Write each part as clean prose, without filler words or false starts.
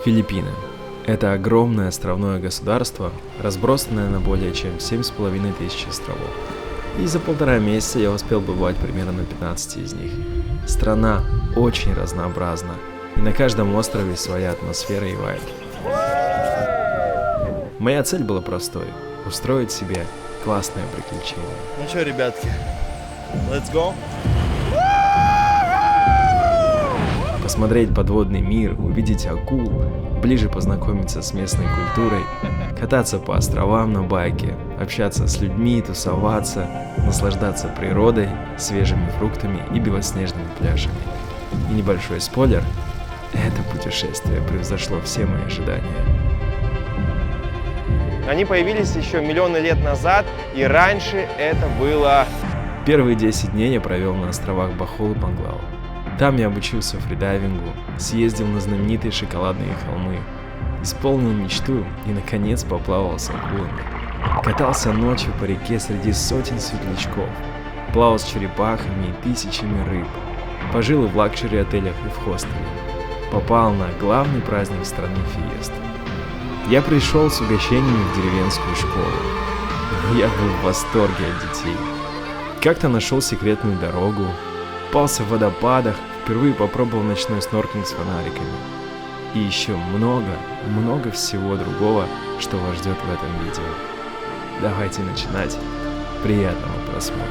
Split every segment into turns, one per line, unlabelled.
Филиппины. Это огромное островное государство, разбросанное на более чем 7500 островов. И за 1,5 месяца я успел бывать примерно на 15 из них. Страна очень разнообразна, и на каждом острове своя атмосфера и вайб. Моя цель была простой – устроить себе классное приключение.
Ну что, ребятки, let's go!
Посмотреть подводный мир, увидеть акул, ближе познакомиться с местной культурой, кататься по островам на байке, общаться с людьми, тусоваться, наслаждаться природой, свежими фруктами и белоснежными пляжами. И небольшой спойлер – это путешествие превзошло все мои ожидания.
Они появились еще миллионы лет назад, и раньше это было...
Первые 10 дней я провел на островах Бохол и Панглау. Там я обучился фридайвингу, съездил на знаменитые шоколадные холмы, исполнил мечту и, наконец, поплавал с акулами. Катался ночью по реке среди сотен светлячков, плавал с черепахами и тысячами рыб, пожил и в лакшери-отелях, и в хостеле. Попал на главный праздник страны Фиеста. Я пришел с угощениями в деревенскую школу. Я был в восторге от детей. Как-то нашел секретную дорогу, купался в водопадах, впервые попробовал ночной снорклинг с фонариками. И еще много всего другого, что вас ждет в этом видео. Давайте начинать. Приятного просмотра.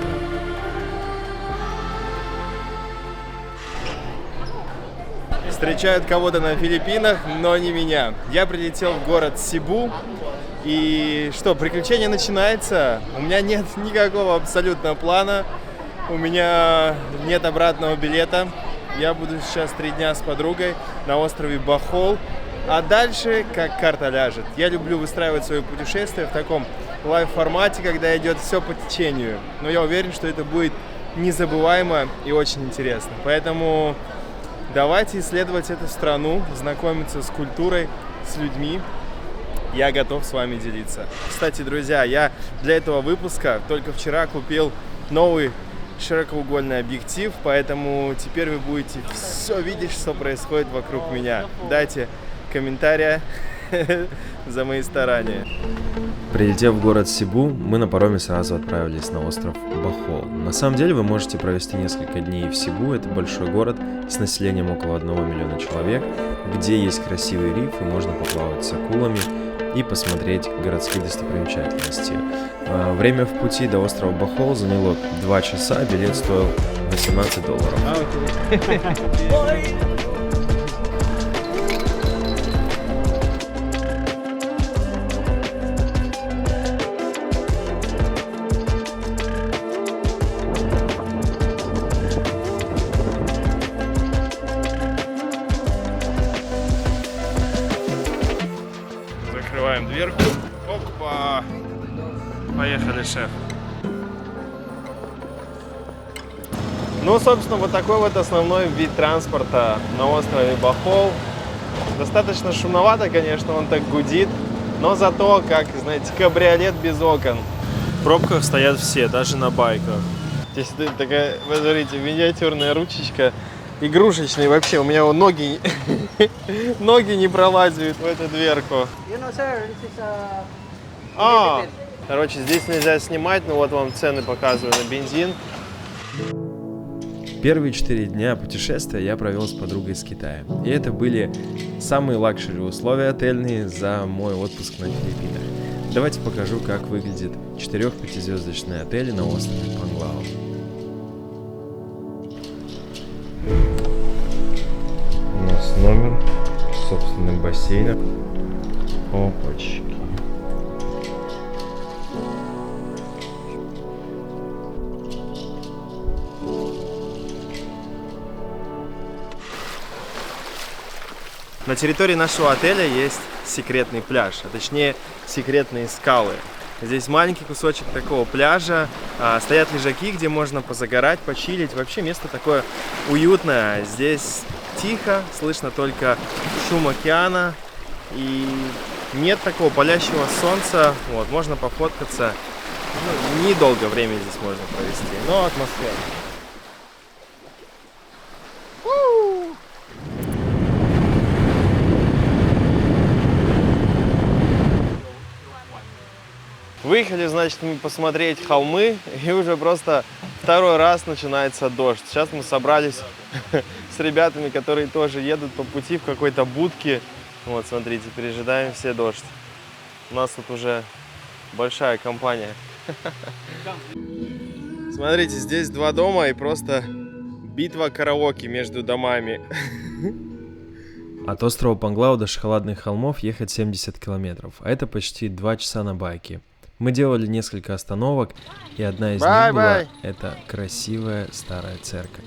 Встречают кого-то на Филиппинах, но не меня. Я прилетел в город Сибу. И что, приключение начинается. У меня нет никакого абсолютно плана. У меня нет обратного билета. Я буду сейчас 3 дня с подругой на острове Бохол. А дальше как карта ляжет. Я люблю выстраивать свое путешествие в таком лайв-формате, когда идет все по течению. Но я уверен, что это будет незабываемо и очень интересно. Поэтому давайте исследовать эту страну, знакомиться с культурой, с людьми. Я готов с вами делиться. Кстати, друзья, я для этого выпуска только вчера купил новый широкоугольный объектив, поэтому теперь вы будете все видеть, что происходит вокруг меня. Дайте комментария за мои старания.
Прилетев в город Сибу, мы на пароме сразу отправились на остров Бохол. На самом деле вы можете провести несколько дней в Сибу. Это большой город с населением около 1 миллиона человек, где есть красивый риф и можно поплавать с акулами и посмотреть городские достопримечательности. Время в пути до острова Бохол заняло 2 часа, билет стоил $18.
Закрываем дверку. Опа! Поехали, шеф. Ну, собственно, вот такой вот основной вид транспорта на острове Бохол. Достаточно шумновато, конечно, он так гудит, но зато, как, знаете, кабриолет без окон. В пробках стоят все, даже на байках. Здесь такая, вы смотрите, миниатюрная ручечка, игрушечный вообще. У меня вот ноги не пролазят в эту дверку. Короче, здесь нельзя снимать, но вот вам цены показываю на бензин.
Первые 4 дня путешествия я провел с подругой из Китая. И это были самые лакшери условия отельные за мой отпуск на Филиппинах. Давайте покажу, как выглядит 4-5-звездочный отель на острове Панглау. У нас номер с собственным бассейном. Опачки.
На территории нашего отеля есть секретный пляж, а точнее секретные скалы. Здесь маленький кусочек такого пляжа, стоят лежаки, где можно позагорать, почилить. Вообще место такое уютное. Здесь тихо, слышно только шум океана и нет такого палящего солнца. Вот, можно пофоткаться. Ну, недолго времени здесь можно провести, но атмосфера. Выехали, значит, мы посмотреть холмы, и уже просто второй раз начинается дождь. Сейчас мы собрались с ребятами, которые тоже едут по пути в какой-то будке. Вот, смотрите, пережидаем все дождь. У нас тут уже большая компания. Смотрите, здесь два дома и просто битва караоке между домами.
От острова Панглау до Шоколадных холмов ехать 70 километров, а это почти 2 часа на байке. Мы делали несколько остановок, и одна из них была эта красивая старая церковь.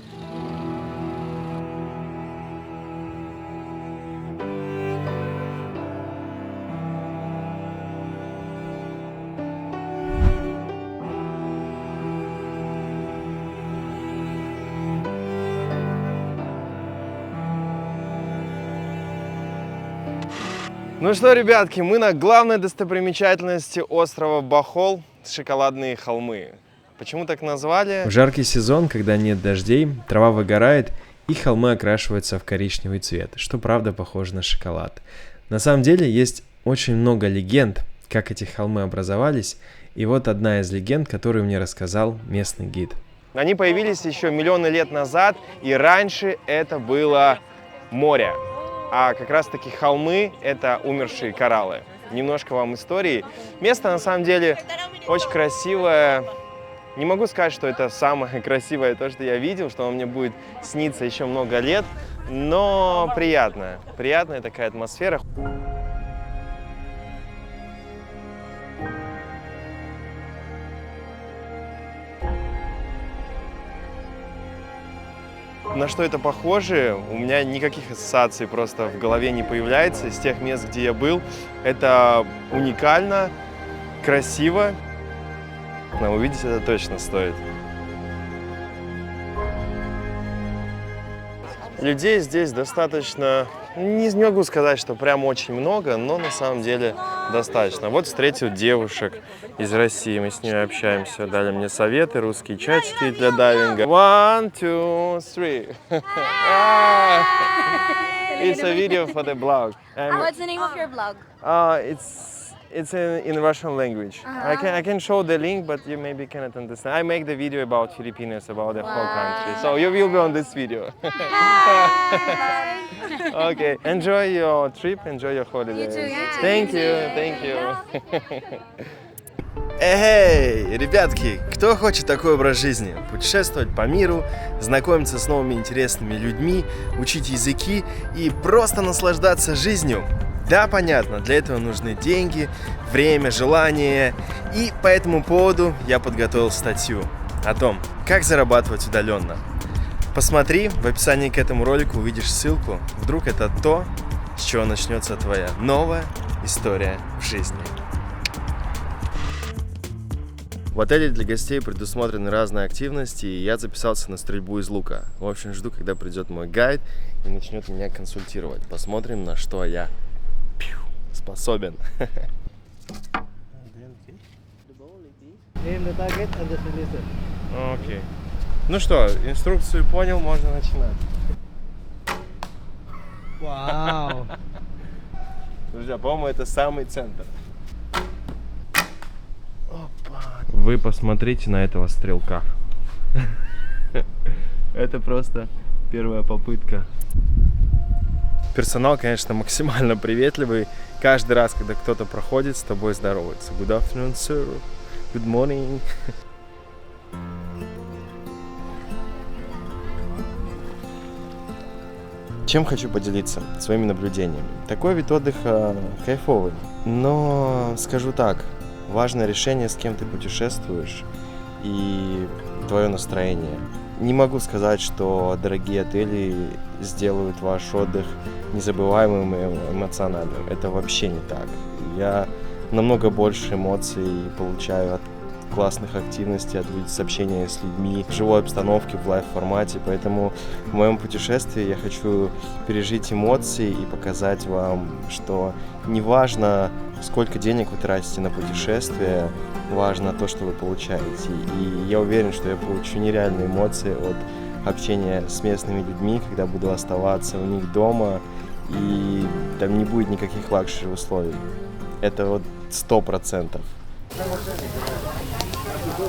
Ну что, ребятки, мы на главной достопримечательности острова Бохол – Шоколадные холмы. Почему так назвали?
В жаркий сезон, когда нет дождей, трава выгорает, и холмы окрашиваются в коричневый цвет, что правда похоже на шоколад. На самом деле есть очень много легенд, как эти холмы образовались, и вот одна из легенд, которую мне рассказал местный гид.
Они появились еще миллионы лет назад, и раньше это было море. А как раз-таки холмы – это умершие кораллы. Немножко вам истории. Место на самом деле очень красивое. Не могу сказать, что это самое красивое то, что я видел, что оно мне будет сниться еще много лет, но приятная такая атмосфера. На что это похоже, у меня никаких ассоциаций просто в голове не появляется из тех мест, где я был. Это уникально, красиво, но увидеть это точно стоит. Людей здесь достаточно, не могу сказать, что прям очень много, но на самом деле достаточно. Вот встретил девушек из России, мы с ними общаемся, дали мне советы, русские чатики для дайвинга. 1, 2, 3. It's a video for the blog.
What's the name of your blog?
It's in Russian language. I can show the link, but you maybe cannot understand. I make the video about Filipinos, about the whole country. So you will be on this video. Okay, enjoy your trip, enjoy your holiday.
You too, you too.
Thank you. Эй, ребятки, кто хочет такой образ жизни? Путешествовать по миру, знакомиться с новыми интересными людьми, учить языки и просто наслаждаться жизнью? Да, понятно, для этого нужны деньги, время, желание. И по этому поводу я подготовил статью о том, как зарабатывать удаленно. Посмотри, в описании к этому ролику увидишь ссылку. Вдруг это то, с чего начнется твоя новая история в жизни. В отеле для гостей предусмотрены разные активности, и я записался на стрельбу из лука. В общем, жду, когда придет мой гайд и начнет меня консультировать. Посмотрим, на что я способен. Окей. Ну что, инструкцию понял, можно начинать.
Вау!
Друзья, по-моему, это самый центр. Опа. Вы посмотрите на этого стрелка. Это просто первая попытка. Персонал, конечно, максимально приветливый. Каждый раз, когда кто-то проходит, с тобой здоровается. Good afternoon, sir. Good morning. Чем хочу поделиться? Своими наблюдениями. Такой вид отдыха кайфовый. Но скажу так, важное решение, с кем ты путешествуешь, и твое настроение. Не могу сказать, что дорогие отели сделают ваш отдых незабываемым и эмоциональным. Это вообще не так. Я намного больше эмоций получаю от классных активностей, от общения с людьми в живой обстановке, в лайв-формате. Поэтому в моем путешествии я хочу пережить эмоции и показать вам, что неважно, сколько денег вы тратите на путешествие, важно то, что вы получаете. И я уверен, что я получу нереальные эмоции от общения с местными людьми, когда буду оставаться у них дома, и там не будет никаких лакшери условий. Это вот 100%.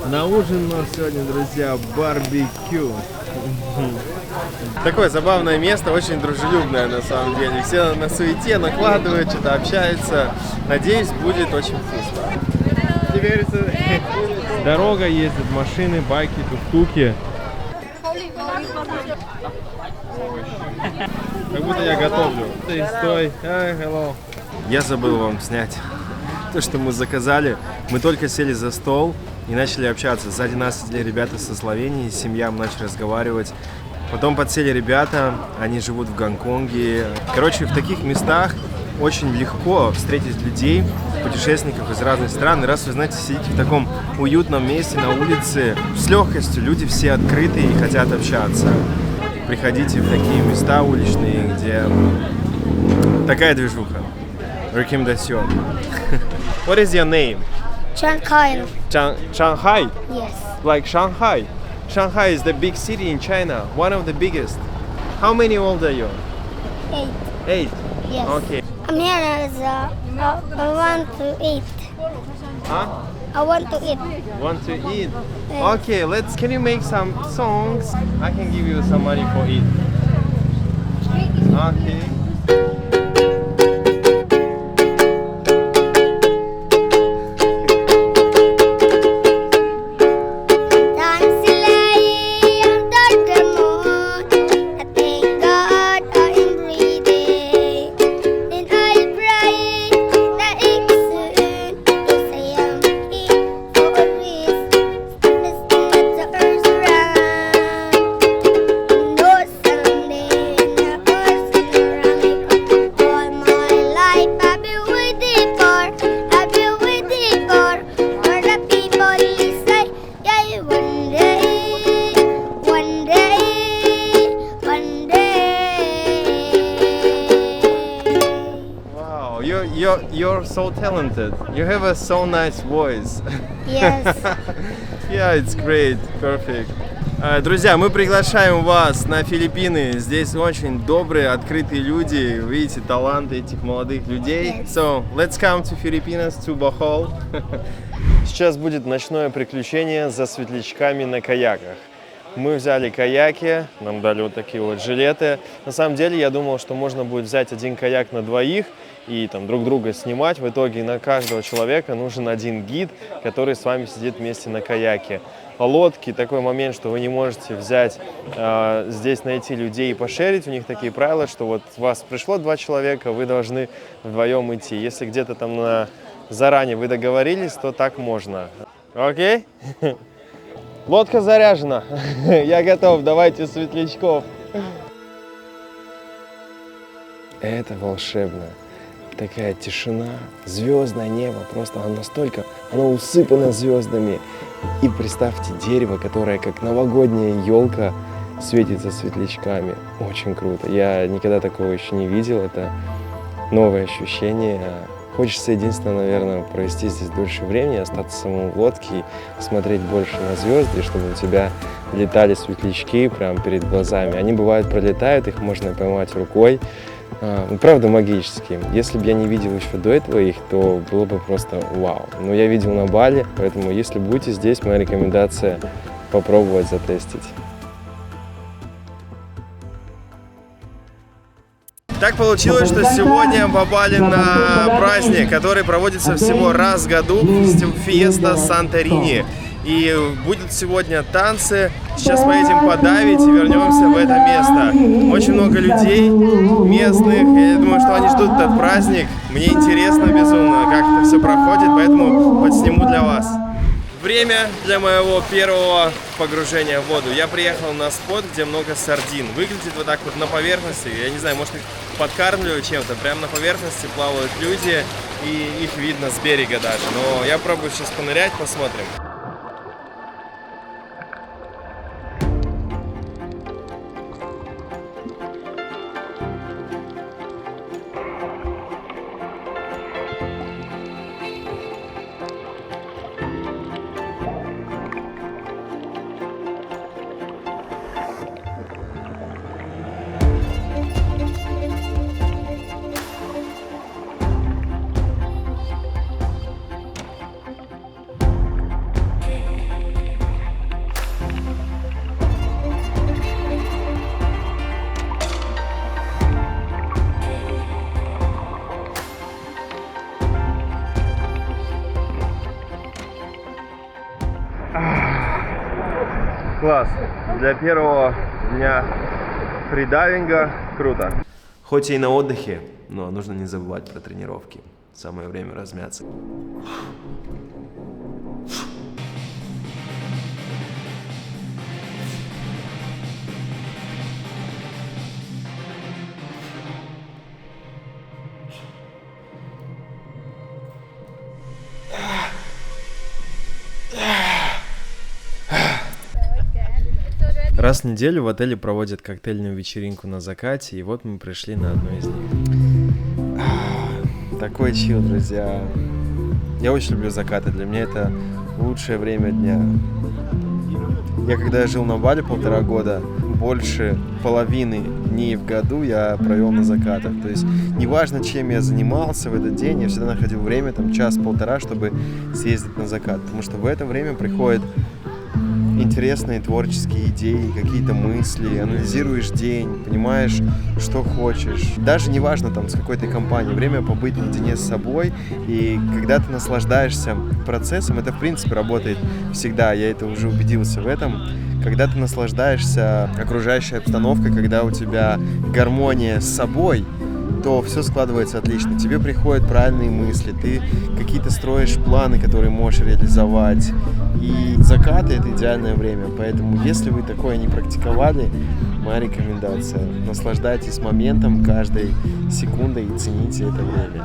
На ужин у нас сегодня, друзья, барбекю. Такое забавное место, очень дружелюбное на самом деле. Все на суете накладывают, что-то общаются. Надеюсь, будет очень вкусно. Дорога, ездят машины, байки, тук-туки. Как будто я готовлю. Стой. Hello. Я забыл вам снять то, что мы заказали. Мы только сели за стол и начали общаться. Сзади нас сидели ребята со Словении, семья, мы начали разговаривать. Потом подсели ребята, они живут в Гонконге. Короче, в таких местах очень легко встретить людей, путешественников из разных стран. И раз вы, знаете, сидите в таком уютном месте на улице, с легкостью, люди все открыты и хотят общаться. Приходите в такие места уличные, где такая движуха. Рекомендацион. What is your name?
Shanghai.
Shanghai?
Yes.
Like Shanghai. Shanghai is the big city in China, one of the biggest. How many old are you?
8.
8.
Yes.
Okay.
I'm here as I want to eat.
Huh?
I want to eat.
Want to eat?
Yes.
Okay, can you make some songs? I can give you some money for it. Okay. You're so talented. You have a so nice voice.
Yes.
Yeah, it's great. Perfect. Друзья, мы приглашаем вас на Филиппины. Здесь очень добрые, открытые люди. Вы видите таланты этих молодых людей. So, let's come to Filipinas, to Bohol. Сейчас будет ночное приключение за светлячками на каяках. Мы взяли каяки, нам дали вот такие вот жилеты. На самом деле, я думал, что можно будет взять один каяк на двоих и там друг друга снимать. В итоге на каждого человека нужен один гид, который с вами сидит вместе на каяке. Лодки, такой момент, что вы не можете взять, здесь найти людей и пошерить. У них такие правила, что вот у вас пришло 2 человека, вы должны вдвоем идти. Если где-то там заранее вы договорились, то так можно. Окей? Лодка заряжена. Я готов. Давайте светлячков. Это волшебно. Такая тишина, звездное небо. Просто оно усыпано звездами. И представьте, дерево, которое как новогодняя елка светится светлячками. Очень круто. Я никогда такого еще не видел. Это новое ощущение. Хочется единственное, наверное, провести здесь дольше времени, остаться самому в лодке и смотреть больше на звезды, чтобы у тебя летали светлячки прямо перед глазами. Они бывают пролетают, их можно поймать рукой. Правда, магические. Если бы я не видел еще до этого их, то было бы просто вау. Но я видел на Бали, поэтому если будете здесь, моя рекомендация попробовать затестить. Так получилось, что сегодня попали на праздник, который проводится всего раз в году, Фиеста Санторини. И будут сегодня танцы. Сейчас поедем подавить и вернемся в это место. Очень много людей местных. Я думаю, что они ждут этот праздник. Мне интересно безумно, как это все проходит, поэтому подсниму для вас. Время для моего первого погружения в воду. Я приехал на спот, где много сардин. Выглядит вот так вот на поверхности. Я не знаю, может их подкармливают чем-то. Прямо на поверхности плавают люди, и их видно с берега даже. Но я пробую сейчас понырять, посмотрим. Класс. Для первого дня фридайвинга круто.
Хоть и на отдыхе, но нужно не забывать про тренировки. Самое время размяться. Раз в неделю в отеле проводят коктейльную вечеринку на закате, и вот мы пришли на одну из них.
Такой чил, друзья. Я очень люблю закаты, для меня это лучшее время дня. Я когда жил на Бали 1,5 года, больше половины дней в году я провел на закатах. То есть неважно, чем я занимался в этот день, я всегда находил время, там час-полтора, чтобы съездить на закат. Потому что в это время приходят интересные творческие идеи, какие-то мысли, анализируешь день, понимаешь, что хочешь. Даже неважно, там, с какой ты компанией, время побыть наедине с собой, и когда ты наслаждаешься процессом, это, в принципе, работает всегда, я это уже убедился в этом. Когда ты наслаждаешься окружающей обстановкой, когда у тебя гармония с собой, то все складывается отлично. Тебе приходят правильные мысли, ты какие-то строишь планы, которые можешь реализовать. И закаты — это идеальное время. Поэтому, если вы такое не практиковали, моя рекомендация: наслаждайтесь моментом, каждой секундой и цените это время.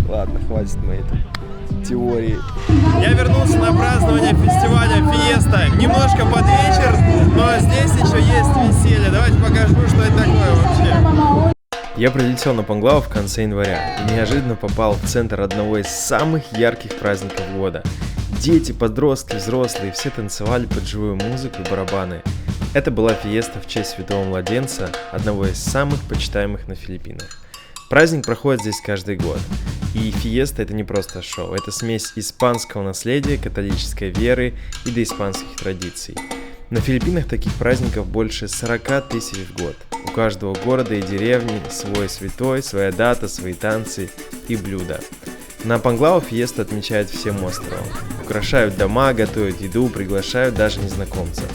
Ладно, хватит моей теории. Я вернулся на празднование фестиваля Фиеста. Немножко под вечер, но здесь еще есть веселье. Давайте покажу, что это такое вообще.
Я прилетел на Панглау в конце января и неожиданно попал в центр одного из самых ярких праздников года. Дети, подростки, взрослые, все танцевали под живую музыку и барабаны. Это была фиеста в честь Святого Младенца, одного из самых почитаемых на Филиппинах. Праздник проходит здесь каждый год. И фиеста — это не просто шоу, это смесь испанского наследия, католической веры и доиспанских традиций. На Филиппинах таких праздников больше 40 тысяч в год. У каждого города и деревни свой святой, своя дата, свои танцы и блюда. На Панглау фиесту отмечают всем островом. Украшают дома, готовят еду, приглашают даже незнакомцев.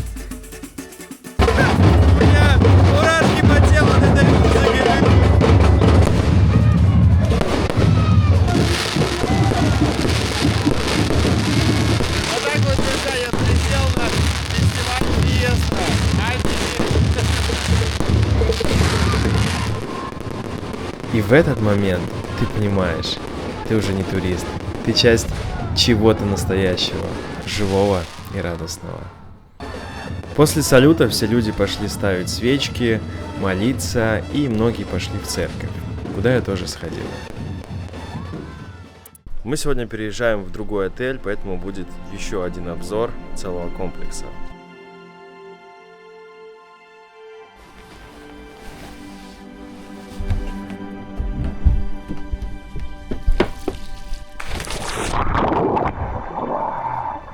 Мурашки по телу от этой музыки. Вот так вот, друзья, я прилетел на фестиваль Фиеста.
И в этот момент ты понимаешь, ты уже не турист, ты часть чего-то настоящего, живого и радостного. После салюта все люди пошли ставить свечки, молиться, и многие пошли в церковь, куда я тоже сходил. Мы сегодня переезжаем в другой отель, поэтому будет еще один обзор целого комплекса.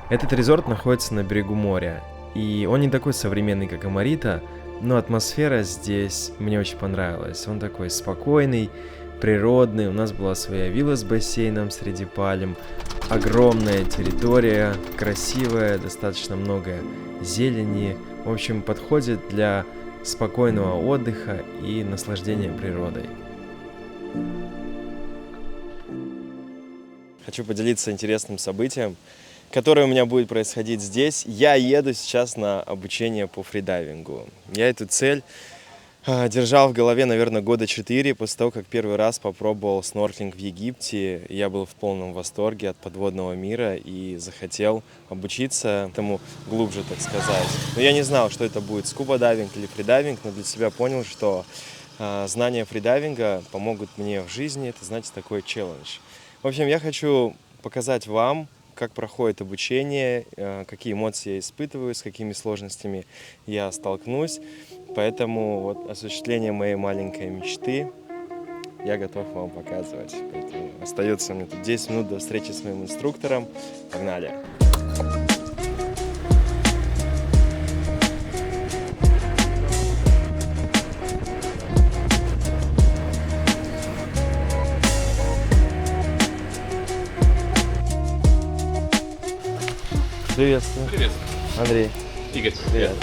Этот резорт находится на берегу моря, и он не такой современный, как Амарита, но атмосфера здесь мне очень понравилась. Он такой спокойный, природный, у нас была своя вилла с бассейном среди пальм, огромная территория, красивая, достаточно много зелени, в общем, подходит для спокойного отдыха и наслаждения природой. Хочу поделиться интересным событием, которое у меня будет происходить здесь. Я еду сейчас на обучение по фридайвингу. Я эту цель держал в голове, наверное, 4 года после того, как первый раз попробовал снорклинг в Египте. Я был в полном восторге от подводного мира и захотел обучиться этому глубже, так сказать. Но я не знал, что это будет скуба-дайвинг или фридайвинг, но для себя понял, что знания фридайвинга помогут мне в жизни. Это, знаете, такой челлендж. В общем, я хочу показать вам, как проходит обучение, какие эмоции я испытываю, с какими сложностями я столкнусь. Поэтому вот осуществление моей маленькой мечты я готов вам показывать. Поэтому остается мне тут 10 минут до встречи с моим инструктором. Погнали! Приветствую.
Привет,
Андрей.
Игорь.
Приятно.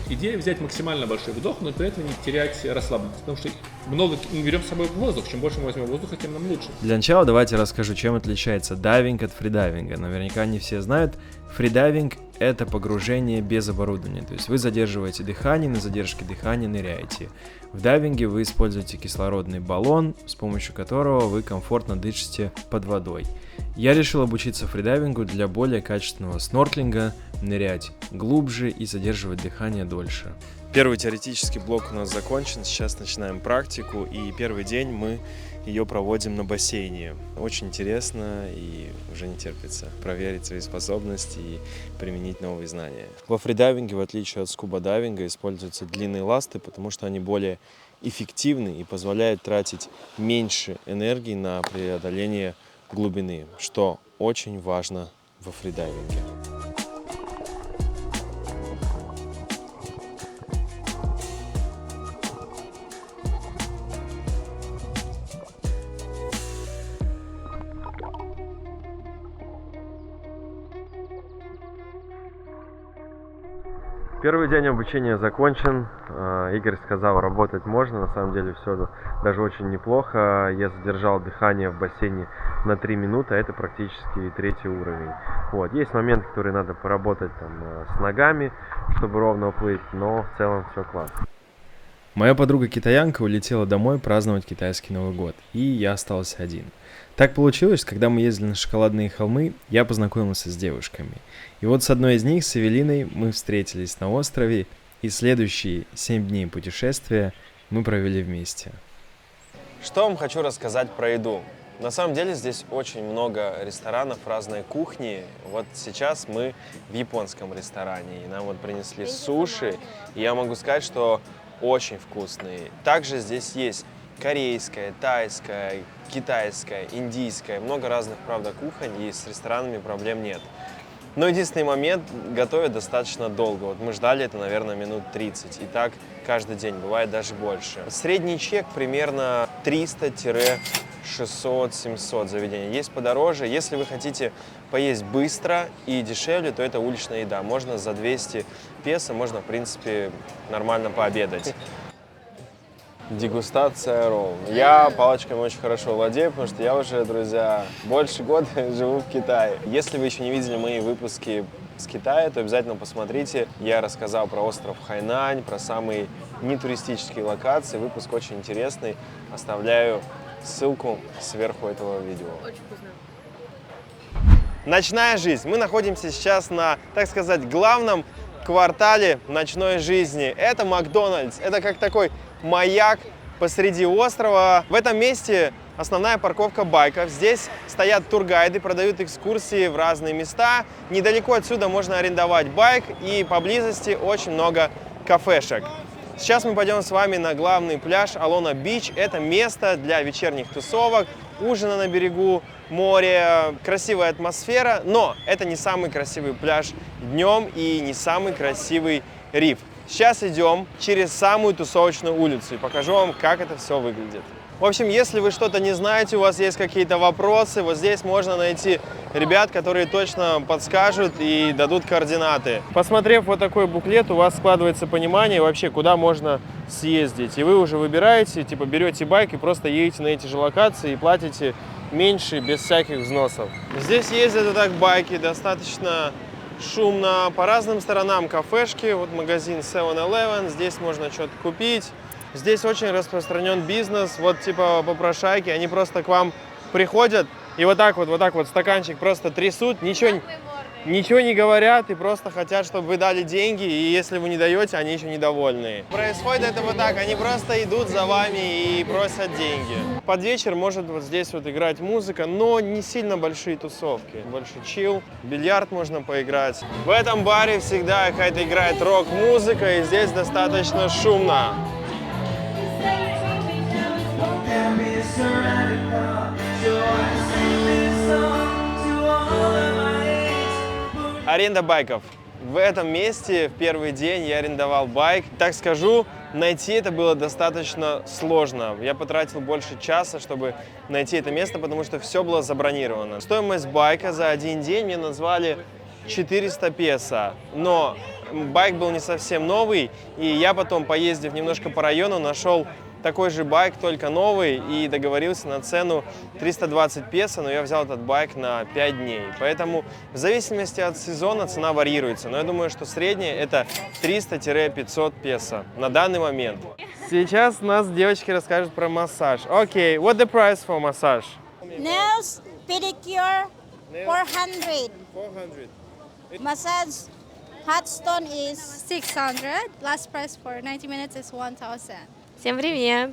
Идея взять максимально большой вдох, но при этом не терять расслабленность. Потому что много мы берем с собой воздух. Чем больше мы возьмем воздуха, тем нам лучше.
Для начала давайте расскажу, чем отличается дайвинг от фридайвинга. Наверняка не все знают. Фридайвинг — это погружение без оборудования. То есть вы задерживаете дыхание, на задержке дыхания ныряете. В дайвинге вы используете кислородный баллон, с помощью которого вы комфортно дышите под водой. Я решил обучиться фридайвингу для более качественного снорклинга, нырять глубже и задерживать дыхание дольше. Первый теоретический блок у нас закончен, сейчас начинаем практику, и первый день мы ее проводим на бассейне. Очень интересно и уже не терпится проверить свои способности и применить новые знания. Во фридайвинге, в отличие от скуба-дайвинга, используются длинные ласты, потому что они более эффективны и позволяют тратить меньше энергии на преодоление глубины, что очень важно во фридайвинге. Первый день обучения закончен. Игорь сказал, работать можно. На самом деле все даже очень неплохо. Я задержал дыхание в бассейне на 3 минуты, а это практически 3-й уровень. Вот. Есть моменты, которые надо поработать с ногами, чтобы ровно уплыть, но в целом все классно. Моя подруга-китаянка улетела домой праздновать китайский Новый год, и я остался один. Так получилось, когда мы ездили на шоколадные холмы, я познакомился с девушками. И вот с одной из них, с Эвелиной, мы встретились на острове, и следующие 7 дней путешествия мы провели вместе. Что вам хочу рассказать про еду? На самом деле здесь очень много ресторанов разной кухни. Вот сейчас мы в японском ресторане, и нам вот принесли суши, и я могу сказать, что очень вкусные. Также здесь есть корейская, тайская, китайская, индийская, много разных, правда, кухонь, и с ресторанами проблем нет. Но единственный момент, готовят достаточно долго. Вот мы ждали это, наверное, минут 30. И так каждый день, бывает даже больше. Средний чек примерно 300-600-700 заведений. Есть подороже. Если вы хотите поесть быстро и дешевле, то это уличная еда. Можно за 200 песо, можно, в принципе, нормально пообедать. Дегустация ролл. Я палочками очень хорошо владею, потому что я уже, друзья, больше года живу в Китае. Если вы еще не видели мои выпуски с Китая, то обязательно посмотрите. Я рассказал про остров Хайнань, про самые нетуристические локации. Выпуск очень интересный. Оставляю ссылку сверху этого видео.
Очень вкусно.
Ночная жизнь. Мы находимся сейчас на, так сказать, главном квартале ночной жизни. Это Макдональдс. Это как такой маяк посреди острова. В этом месте основная парковка байков. Здесь стоят тургайды, продают экскурсии в разные места. Недалеко отсюда можно арендовать байк, и поблизости очень много кафешек. Сейчас мы пойдем с вами на главный пляж Алона-Бич. Это место для вечерних тусовок, ужина на берегу моря, красивая атмосфера, но это не самый красивый пляж днем и не самый красивый риф. Сейчас идем через самую тусовочную улицу и покажу вам, как это все выглядит. В общем, если вы что-то не знаете, у вас есть какие-то вопросы, вот здесь можно найти ребят, которые точно подскажут и дадут координаты. Посмотрев вот такой буклет, у вас складывается понимание вообще, куда можно съездить. И вы уже выбираете, типа берете байк и просто едете на эти же локации и платите меньше, без всяких взносов. Здесь ездят вот так байки, достаточно шумно. По разным сторонам кафешки, вот магазин 7-Eleven, здесь можно что-то купить. Здесь очень распространен бизнес, вот типа попрошайки, они просто к вам приходят и вот так вот стаканчик просто трясут, ничего не говорят и просто хотят, чтобы вы дали деньги, и если вы не даете, они еще недовольны. Происходит это вот так, они просто идут за вами и просят деньги. Под вечер может вот здесь вот играть музыка, но не сильно большие тусовки, больше чил, бильярд можно поиграть. В этом баре всегда какая-то играет рок-музыка, и здесь достаточно шумно. Аренда байков.
В этом месте в первый день я арендовал байк. Так скажу, найти это было достаточно сложно. Я потратил больше часа, чтобы найти это место, потому что все было забронировано. Стоимость байка за один день мне назвали 400 песо, но байк был не совсем новый, и я потом, поездив немножко по району, нашел такой же байк, только новый, и договорился на цену 320 песо, но я взял этот байк на 5 дней. Поэтому в зависимости от сезона цена варьируется, но я думаю, что средняя это 300-500 песо на данный момент. Сейчас нас девочки расскажут про массаж. Окей, what the price for massage?
Nails, pedicure, 400.
400.
Massage, hot stone is
600. Last price for 90 minutes is 1000.
Всем привет!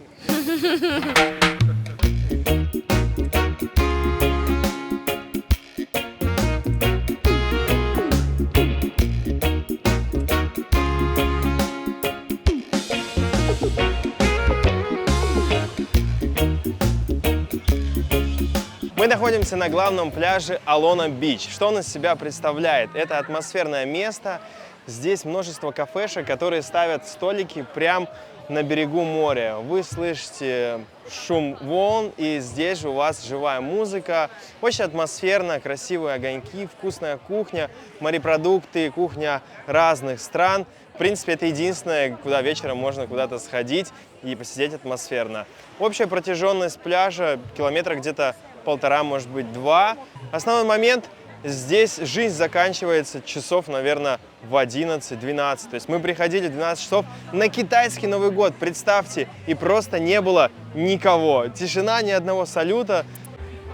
Мы находимся на главном пляже Алона-Бич. Что он из себя представляет? Это атмосферное место. Здесь множество кафешек, которые ставят столики прямо на берегу моря. Вы слышите шум волн, и здесь же у вас живая музыка. Очень атмосферно, красивые огоньки, вкусная кухня, морепродукты, кухня разных стран. В принципе, это единственное, куда вечером можно куда-то сходить и посидеть атмосферно. Общая протяженность пляжа километра где-то 1,5, может быть, 2. Основной момент – здесь жизнь заканчивается часов, наверное, в 11-12. То есть мы приходили в 12 часов на китайский Новый год, представьте, и просто не было никого. Тишина, ни одного салюта.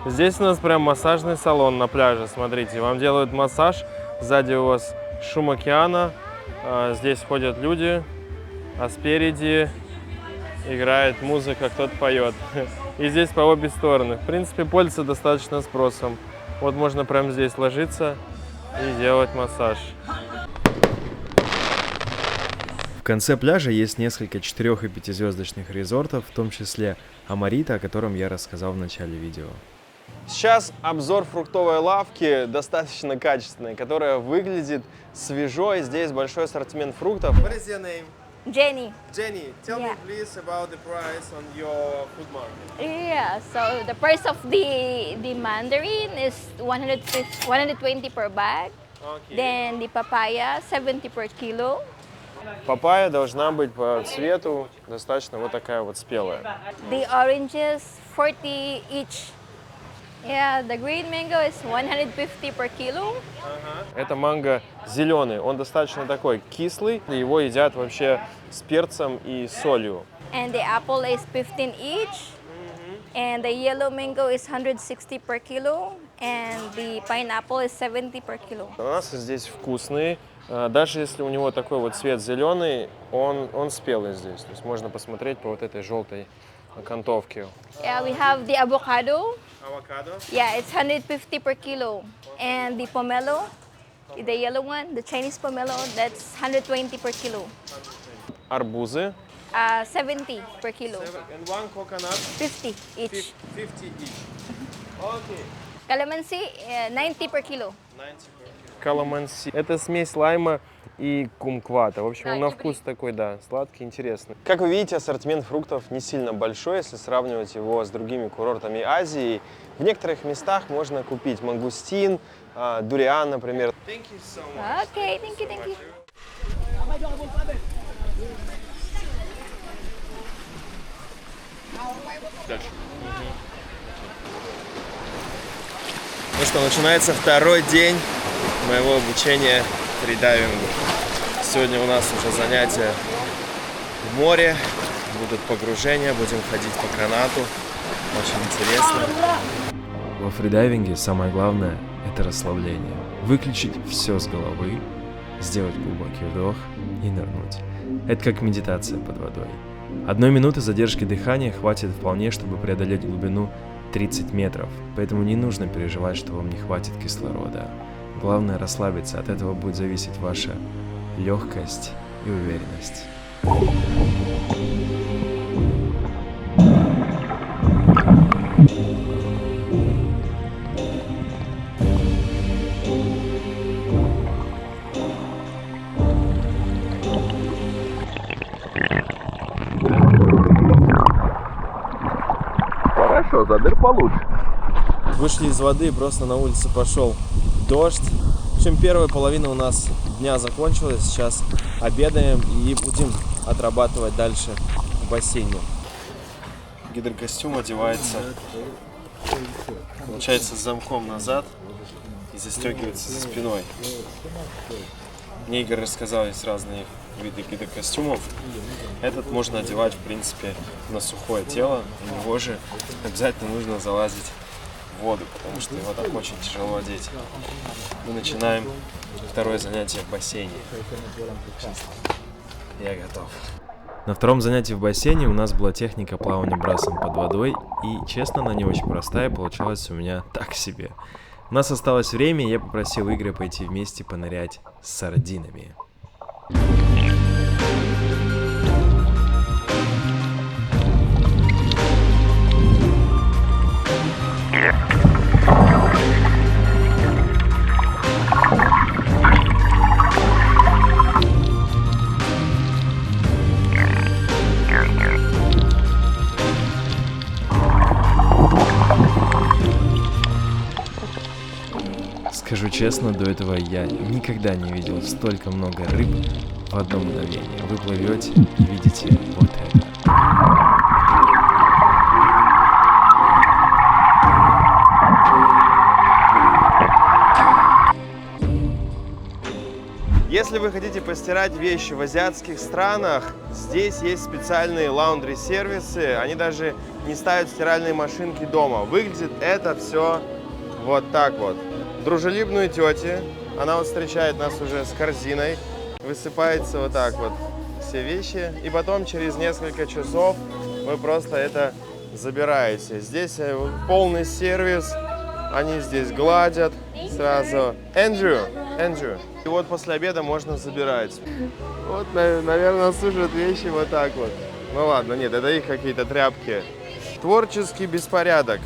Здесь у нас прям массажный салон на пляже, смотрите. Вам делают массаж, сзади у вас шум океана, здесь ходят люди, а спереди играет музыка, кто-то поет. И здесь по обе стороны. В принципе, пользуется достаточно спросом. Вот можно прямо здесь ложиться и делать массаж.
В конце пляжа есть несколько 4- и 5-звездочных резортов, в том числе Амарита, о котором я рассказал в начале видео.
Сейчас обзор фруктовой лавки достаточно качественной, которая выглядит свежо, и здесь большой ассортимент фруктов. What is your name?
Jenny.
Jenny, tell me please about the price on your food market.
Yeah, so the price of the mandarin is 120 per bag.
Okay.
Then the papaya 70 per kilo.
Папайя должна быть по цвету достаточно вот такая вот спелая.
The oranges 40 each. Yeah, the green mango is 150 per kilo.
Это манго зеленый, он достаточно такой кислый, его едят вообще с перцем и солью.
And the apple is 15 each. And the yellow mango is 160 per kilo. And the pineapple is 70 per kilo.
У нас здесь вкусные, даже если у него такой вот цвет зеленый, он спелый здесь. То есть можно посмотреть по вот этой желтой окантовке.
Yeah, we have the avocado.
Авокадо.
Yeah, it's 150 per kilo. And the pomelo, the yellow one, the Chinese pomelo, that's 120 per kilo.
Арбузы.
70 per kilo.
And one coconut.
50 each.
50 each. Okay.
Calamansi, 90 per kilo.
Каламанси. Это смесь лайма и кумквата. В общем, он на вкус такой, да, сладкий, интересный. Как вы видите, ассортимент фруктов не сильно большой, если сравнивать его с другими курортами Азии. В некоторых местах можно купить мангустин, дуриан, например.
Okay, thank you, thank you.
Дальше.
Ну что, начинается второй день моего обучения фридайвингу. Сегодня у нас уже занятия в море, будут погружения, будем ходить по канату. Очень интересно.
Во фридайвинге самое главное – это расслабление. Выключить все с головы, сделать глубокий вдох и нырнуть. Это как медитация под водой. 1 минуты задержки дыхания хватит вполне, чтобы преодолеть глубину 30 метров, поэтому не нужно переживать, что вам не хватит кислорода. Главное расслабиться, от этого будет зависеть ваша легкость и уверенность.
Александр получше.
Вышли из воды, просто на улице пошел дождь. В общем, первая половина у нас дня закончилась. Сейчас обедаем и будем отрабатывать дальше в бассейне. Гидрокостюм одевается, получается, с замком назад и застегивается за спиной. Мне Игорь рассказал, есть разные виды гидрокостюмов. Этот можно одевать, в принципе, на сухое тело. На него же обязательно нужно залазить в воду, потому что его так очень тяжело одеть. Мы начинаем второе занятие в бассейне. Я готов.
На втором занятии в бассейне у нас была техника плавания брасом под водой, и, честно, она не очень простая, получалась у меня так себе. У нас осталось время, и я попросил Игоря пойти вместе понырять с сардинами. Скажу честно, до этого я никогда не видел столько много рыб в одно мгновение. Вы плывете и видите вот это.
Если вы хотите постирать вещи в азиатских странах, здесь есть специальные лаундри-сервисы. Они даже не ставят стиральные машинки дома. Выглядит это все вот так вот. Дружелюбную тети, она вот встречает нас уже с корзиной, высыпается вот так вот все вещи, и потом через несколько часов вы просто это забираете. Здесь полный сервис, они здесь гладят сразу. Эндрю. И вот после обеда можно забирать. Вот, наверное, сушат вещи вот так вот. Ну ладно, нет, это их какие-то тряпки. Творческий беспорядок.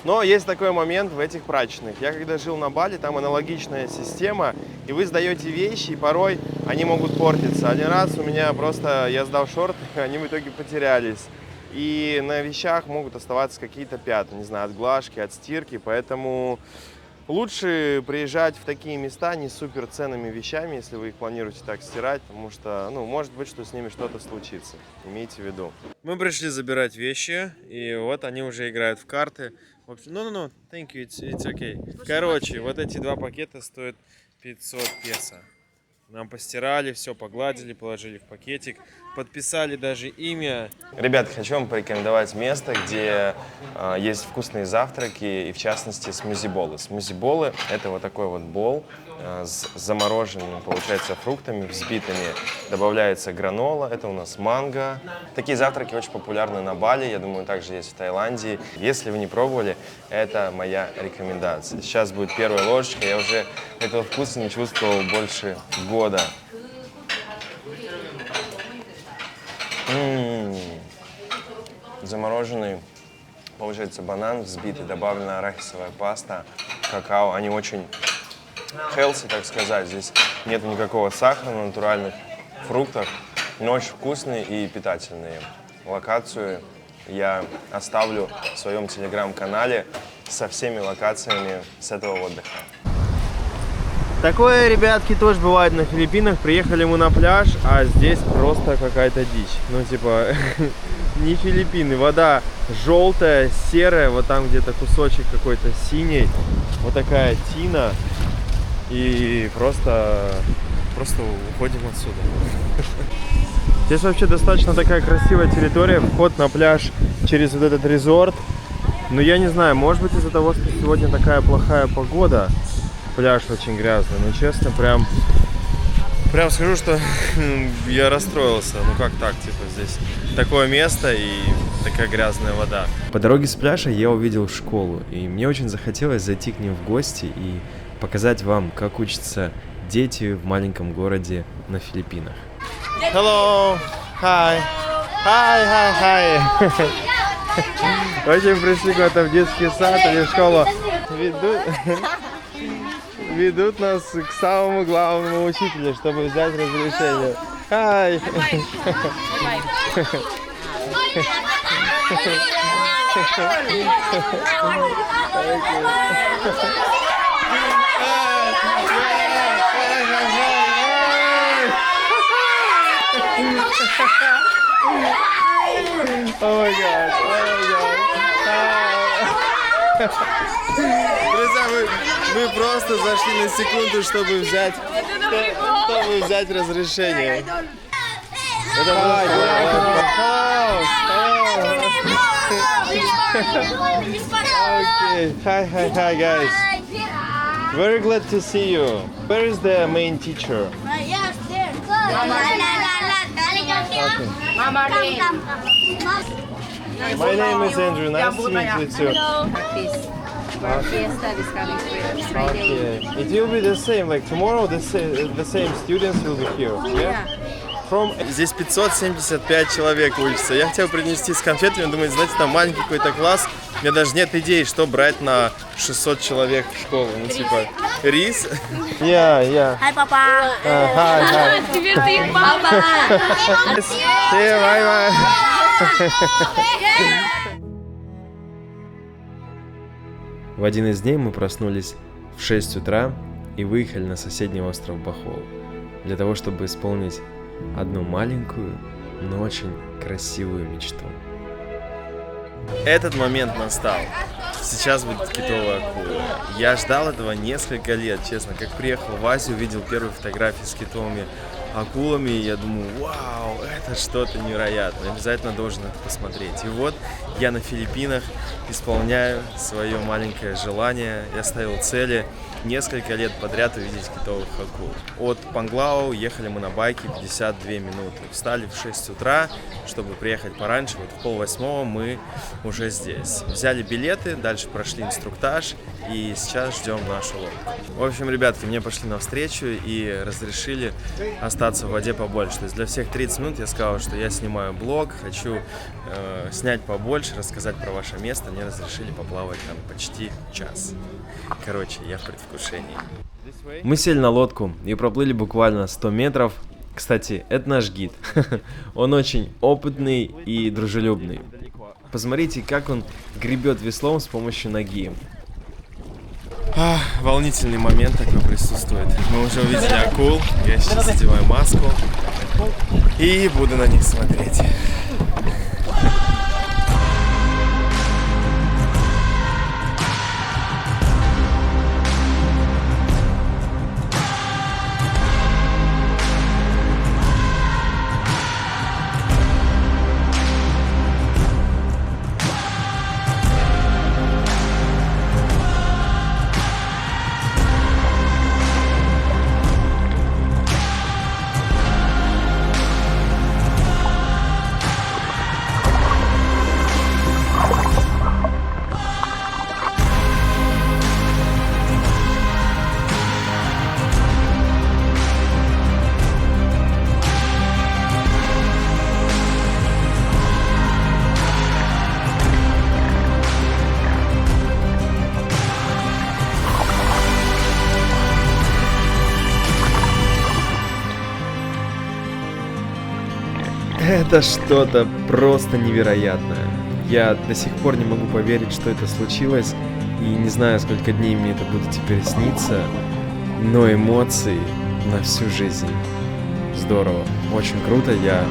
Но есть такой момент в этих прачечных. Я когда жил на Бали, там аналогичная система, и вы сдаете вещи, и порой они могут портиться. Один раз у меня просто, я сдал шорты, они в итоге потерялись. И на вещах могут оставаться какие-то пятна, не знаю, от глажки, от стирки, поэтому лучше приезжать в такие места не с супер ценными вещами, если вы их планируете так стирать, потому что, может быть, что с ними что-то случится. Имейте в виду. Мы пришли забирать вещи, и вот они уже играют в карты. В общем, no, thank you, it's okay. Короче, вот эти два пакета стоят 500 песо. Нам постирали, все погладили, положили в пакетик, подписали даже имя. Ребят, хочу вам порекомендовать место, где есть вкусные завтраки, и в частности смузи-болы. Смузи-болы – это вот такой вот бол с замороженными, получается, фруктами, взбитыми. Добавляется гранола, это у нас манго. Такие завтраки очень популярны на Бали, я думаю, также есть в Таиланде. Если вы не пробовали, это моя рекомендация. Сейчас будет первая ложечка, я уже этого вкуса не чувствовал больше года. Замороженный, получается, банан взбитый, добавлена арахисовая паста, какао. Они очень healthy, так сказать. Здесь нет никакого сахара на натуральных фруктах, но очень вкусные и питательные. Локацию я оставлю в своем телеграм-канале со всеми локациями с этого отдыха. Такое, ребятки, тоже бывает на Филиппинах. Приехали мы на пляж, а здесь просто какая-то дичь. Ну, типа, не Филиппины. Вода желтая, серая, вот там где-то кусочек какой-то синий. Вот такая тина. И просто уходим отсюда. Здесь вообще достаточно такая красивая территория. Вход на пляж через вот этот резорт. Но я не знаю, может быть из-за того, что сегодня такая плохая погода. Пляж очень грязный, но честно, прям скажу, что я расстроился. Ну как так, типа здесь такое место и такая грязная вода.
По дороге с пляжа я увидел школу, и мне очень захотелось зайти к ним в гости и показать вам, как учатся дети в маленьком городе на Филиппинах.
Hello, hi, hi. В общем, пришли куда-то в детский сад или в школу. Ведут нас к самому главному учителю, чтобы взять разрешение. Hi. Друзья, мы просто зашли на секунду, чтобы взять разрешение. Это Hi guys. Very glad to see you. Where is the main teacher?
Yes, there.
My name is Andrew. Nice to meet you too.
Fiesta is coming Friday.
Okay. It will be the same. Like tomorrow, the same students will be here. Yeah. Здесь 575 человек учатся. Я хотел принести с конфетами, думаю, знаете, там маленький какой-то класс. У меня даже нет идей, что брать на 600 человек в школу. Ну, типа, рис. Yeah.
Hi, Papa.
Hi.
Теперь ты их папа.
Bye.
В один из дней мы проснулись в 6 утра и выехали на соседний остров Бахол для того, чтобы исполнить одну маленькую, но очень красивую мечту.
Этот момент настал. Сейчас будет китовая акула. Я ждал этого несколько лет, честно. Как приехал в Азию, увидел первые фотографии с китовыми акулами, и я думаю, вау, это что-то невероятное. Обязательно должен это посмотреть. И вот я на Филиппинах исполняю свое маленькое желание. Я ставил цели несколько лет подряд увидеть китовых акул. От Панглау ехали мы на байке 52 минуты. Встали в 6 утра, чтобы приехать пораньше. Вот в 7:30 мы уже здесь. Взяли билеты, дальше прошли инструктаж и сейчас ждем нашу лодку. В общем, ребятки, мне пошли навстречу и разрешили остаться в воде побольше. То есть для всех 30 минут я сказал, что я снимаю блог, хочу снять побольше, рассказать про ваше место. Мне разрешили поплавать там почти час. Короче, я в предвкушении.
Мы сели на лодку и проплыли буквально 100 метров. Кстати, это наш гид. Он очень опытный и дружелюбный. Посмотрите, как он гребет веслом с помощью ноги.
Волнительный момент такой присутствует. Мы уже увидели акул. Я сейчас одеваю маску и буду на них смотреть.
Это что-то просто невероятное. Я до сих пор не могу поверить, что это случилось, и не знаю, сколько дней мне это будет теперь сниться, но эмоции на всю жизнь. Здорово, очень круто, я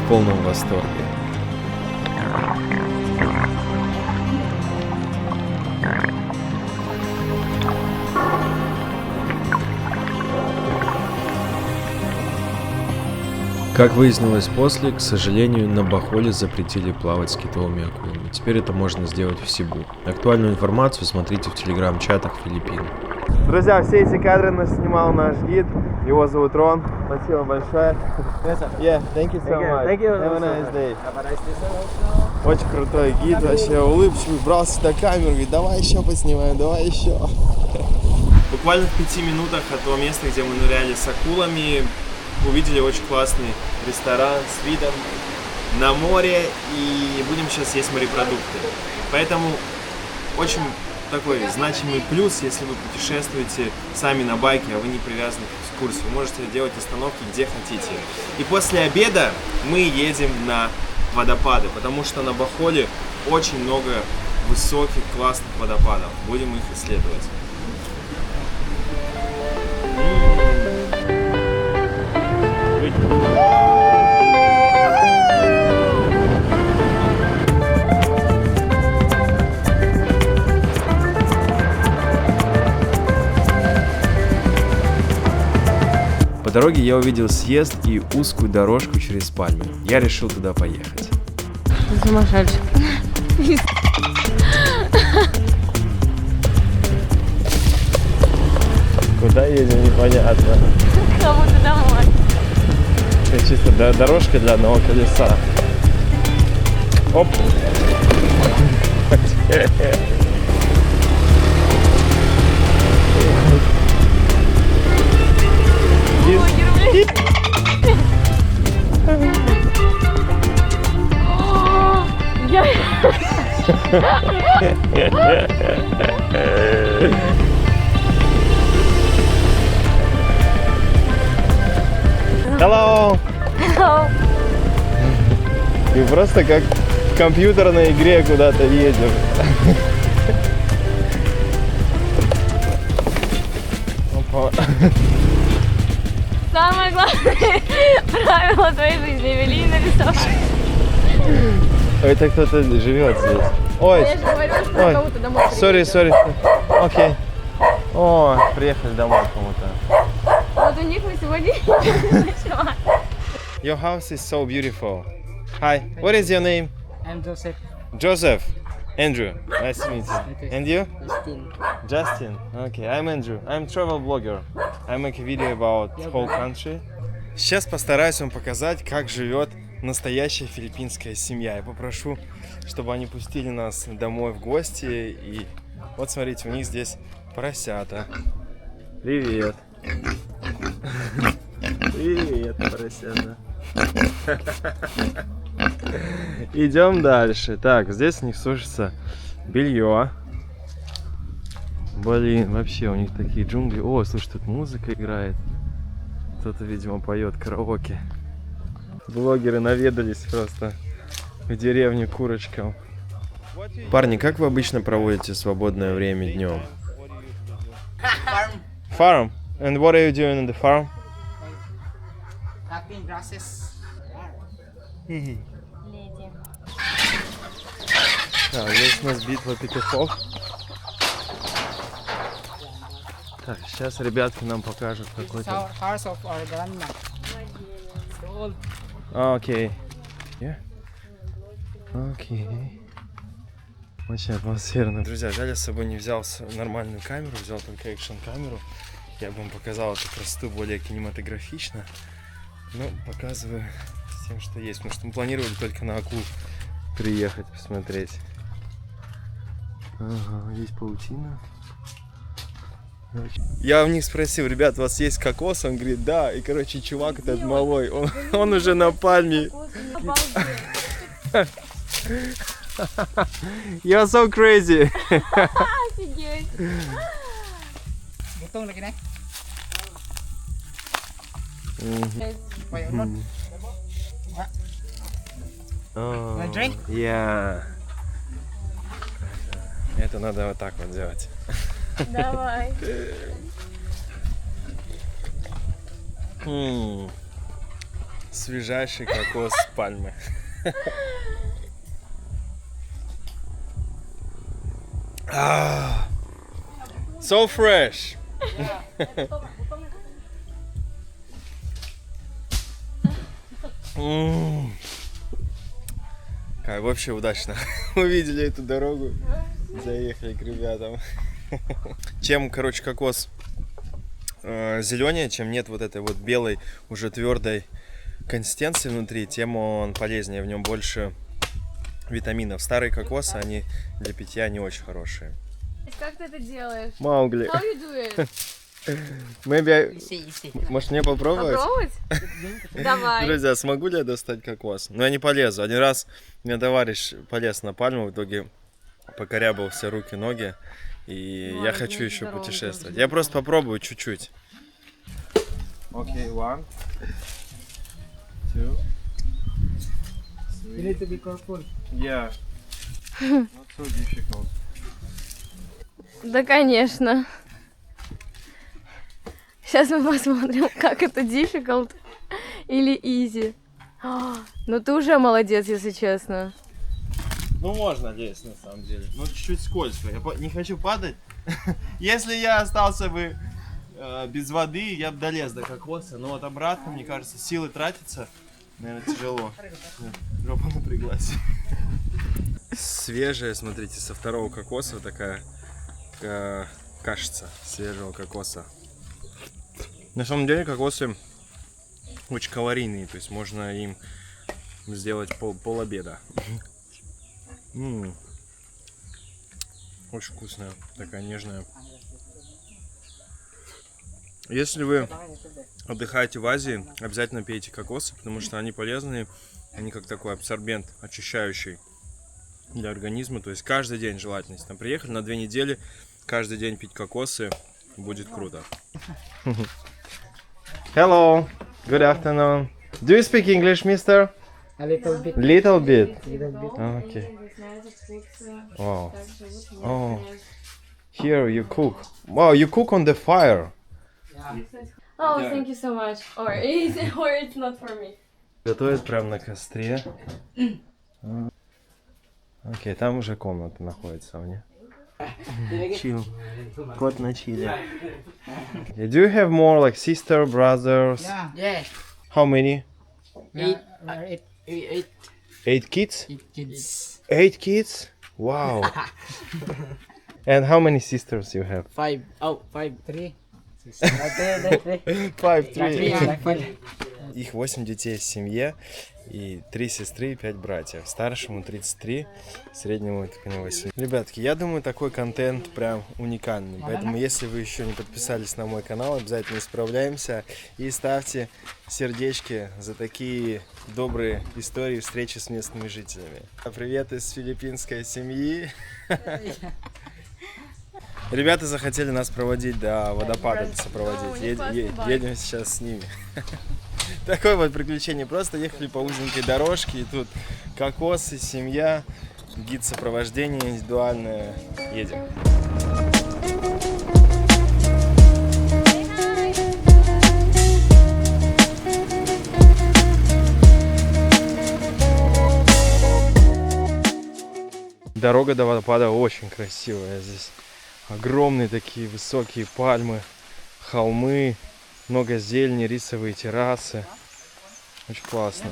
в полном восторге. Как выяснилось после, к сожалению, на Бахоле запретили плавать с китовыми акулами. Теперь это можно сделать в Сибу. Актуальную информацию смотрите в телеграм-чатах Филиппин.
Друзья, все эти кадры нас снимал наш гид. Его зовут Рон. Спасибо большое. Yeah, thank you so much.
Thank you.
Have a nice day. Очень крутой гид, вообще улыбчивый, брался до камеры, говорит, давай еще поснимаем, давай еще. Буквально в 5 минутах от того места, где мы ныряли с акулами, увидели очень классный ресторан с видом на море, и будем сейчас есть морепродукты. Поэтому очень такой значимый плюс, если вы путешествуете сами на байке, а вы не привязаны к экскурсии. Вы можете делать остановки где хотите. И после обеда мы едем на водопады, потому что на Бахоле очень много высоких, классных водопадов. Будем их исследовать.
По дороге я увидел съезд и узкую дорожку через пальмы. Я решил туда поехать.
Сумасшедший.
Куда едем, непонятно.
Кому-то домой.
Это чисто дорожка для одного колеса. Оп! Hello! И просто как в компьютерной игре куда-то едем. Опа.
Самое главное правило твоей жизни вели и нарисовать.
Это кто-то живет здесь. Ой,
Я же говорила, что
ой,
кому-то домой
сори. Окей. О, приехали домой кому-то.
Вот у них мы сегодня ночевали.
Your house is so beautiful. Hi, what is your name?
I'm Joseph.
Joseph. Andrew. Nice to meet you.
Okay.
And you?
Justin.
Justin. Okay, I'm Andrew. I'm travel blogger. I make a video about whole country. Сейчас постараюсь вам показать, как живет настоящая филиппинская семья. Я попрошу, чтобы они пустили нас домой в гости. И вот смотрите, у них здесь поросята. Привет. Привет, поросята. Идем дальше. Так, здесь у них сушится белье. Блин, вообще у них такие джунгли. О, слушай, тут музыка играет. Кто-то, видимо, поет караоке. Блогеры наведались просто в деревню курочкам. Парни, как вы обычно проводите свободное время днем? Farm. And what are you doing in the farm?
Cutting grasses.
Так, здесь у нас битва петухов. Так, сейчас ребятки нам покажут
It's
какой-то...
our house of our grandma. So old.
Окей. Окей. Очень атмосферно. Друзья, жаль, я с собой не взял нормальную камеру, взял только экшн-камеру. Я бы вам показал эту красоту более кинематографично. Но показываю с тем, что есть. Потому что мы планировали только на акул приехать, посмотреть. Ага, здесь паутина. Я у них спросил: ребят, у вас есть кокос? Он говорит, да. И, короче, чувак этот малой, он уже на пальме. You're so crazy.
Офигеть.
Butong lagi na. Why not?
Oh,
drink?
yeah. Это надо вот так вот делать.
Давай.
Свежайший кокос с пальмы. So fresh. Как вообще удачно увидели эту дорогу, заехали к ребятам. Чем, короче, кокос зеленее, чем нет вот этой вот белой, уже твердой консистенции внутри, тем он полезнее, в нем больше витаминов. Старые кокосы, они для питья не очень хорошие.
Как ты это делаешь?
Маугли.
How you do it?
Может, мне попробовать?
Попробовать? Давай.
Друзья, смогу ли я достать кокос? Но я не полезу. Один раз у меня товарищ полез на пальму, в итоге покорябал все руки, ноги. И я хочу еще путешествовать. Я просто попробую чуть-чуть. Окей, one, two,
You need to be careful.
Yeah. Not so difficult.
Да, конечно. Сейчас мы посмотрим, как это difficult или easy. Ну ты уже молодец, если честно.
Ну, можно лезть, на самом деле. Но чуть-чуть скользко. Я не хочу падать. Если я остался бы без воды, я бы долез до кокоса. Но вот обратно, мне кажется, силы тратятся. Наверное, тяжело. Жопа напряглась. Свежая, смотрите, со второго кокоса вот такая кашица свежего кокоса. На самом деле кокосы очень калорийные, то есть можно им сделать пол обеда. Очень вкусная, такая нежная. Если вы отдыхаете в Азии, обязательно пейте кокосы, потому что они полезные, они как такой абсорбент, очищающий для организма. То есть каждый день желательно, если там приехали на 2 недели, каждый день пить кокосы, будет круто. Hello, good afternoon. Do you speak English, mister?
A little bit.
Little bit.
Little bit.
Okay. Wow. Oh. Here you cook. Wow, you cook on the fire.
Oh, thank you so much. Or it's not for me.
Готовят прямо на костре. Окей, там уже комната находится у меня. Chill. Кот на чили. Okay. Do you have more like sister, brothers?
Yeah.
How many?
8
8 kids?
kids.
8 kids? Wow. And how many sisters you have?
5. Oh, 5. 3.
5,
3.
Их 8 детей в семье и 3 сестры и 5 братьев. Старшему 33, среднему, так понимаю, 8. Ребятки, я думаю, такой контент прям уникальный. Поэтому, если вы еще не подписались на мой канал, обязательно исправляемся и ставьте сердечки за такие добрые истории встречи с местными жителями. Привет из филиппинской семьи. Ребята захотели нас проводить до водопада, сопроводить. Едем сейчас с ними. Такое вот приключение. Просто ехали по узенькой дорожке, и тут кокосы, семья, гид сопровождения индивидуальное. Едем. Дорога до водопада очень красивая. Здесь огромные такие высокие пальмы, холмы, много зелени, рисовые террасы. Очень классно.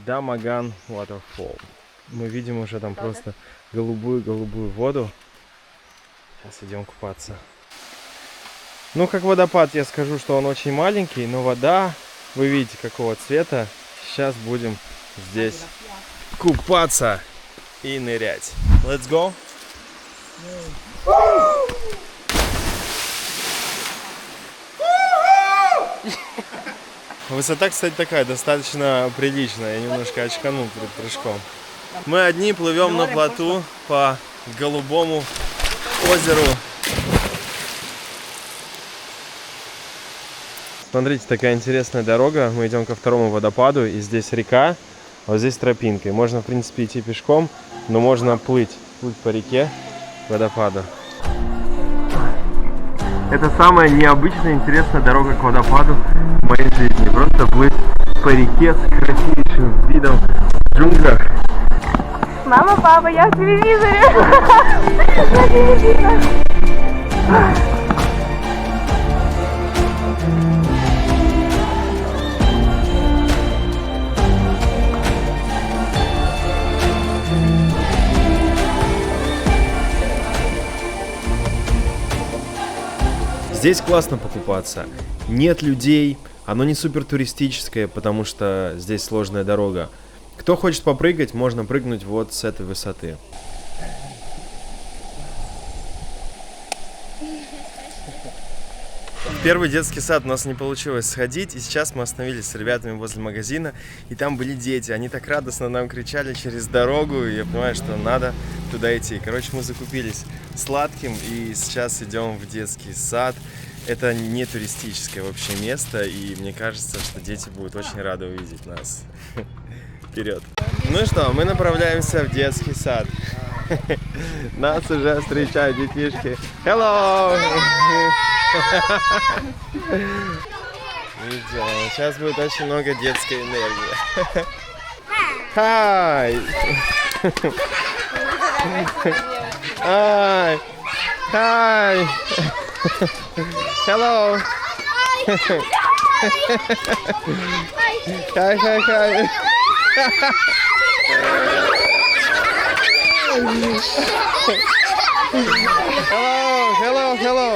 Дамаган Waterfall. Мы видим уже там просто голубую воду. Сейчас идем купаться. Ну, как водопад, я скажу, что он очень маленький, но вода, вы видите, какого цвета. Сейчас будем здесь купаться и нырять. Let's go! Высота, кстати, такая, достаточно приличная. Я немножко очканул перед прыжком. Мы одни плывем на плоту по голубому озеру. Смотрите, такая интересная дорога. Мы идем ко второму водопаду, и здесь река, а вот здесь тропинка. И можно, в принципе, идти пешком, но можно плыть по реке к водопаду. Это самая необычная, интересная дорога к водопаду в моей жизни. Просто плыть по реке с красивейшим видом в джунглях.
Мама, папа, я в телевизоре.
Здесь классно покупаться. Нет людей, оно не супер туристическое, потому что здесь сложная дорога. Кто хочет попрыгать, можно прыгнуть вот с этой высоты.
В первый детский сад у нас не получилось сходить, и сейчас мы остановились с ребятами возле магазина, и там были дети. Они так радостно нам кричали через дорогу, и я понимаю, что надо туда идти. Короче, мы закупились сладким, и сейчас идем в детский сад. Это не туристическое вообще место, и мне кажется, что дети будут очень рады увидеть нас. вперед. Ну что, мы направляемся в детский сад. Нас уже встречают детишки. Hello! Сейчас будет очень много детской энергии. Hi! Hi! Hi! Hello! Hi, hi, hi! Hello, hello, hello!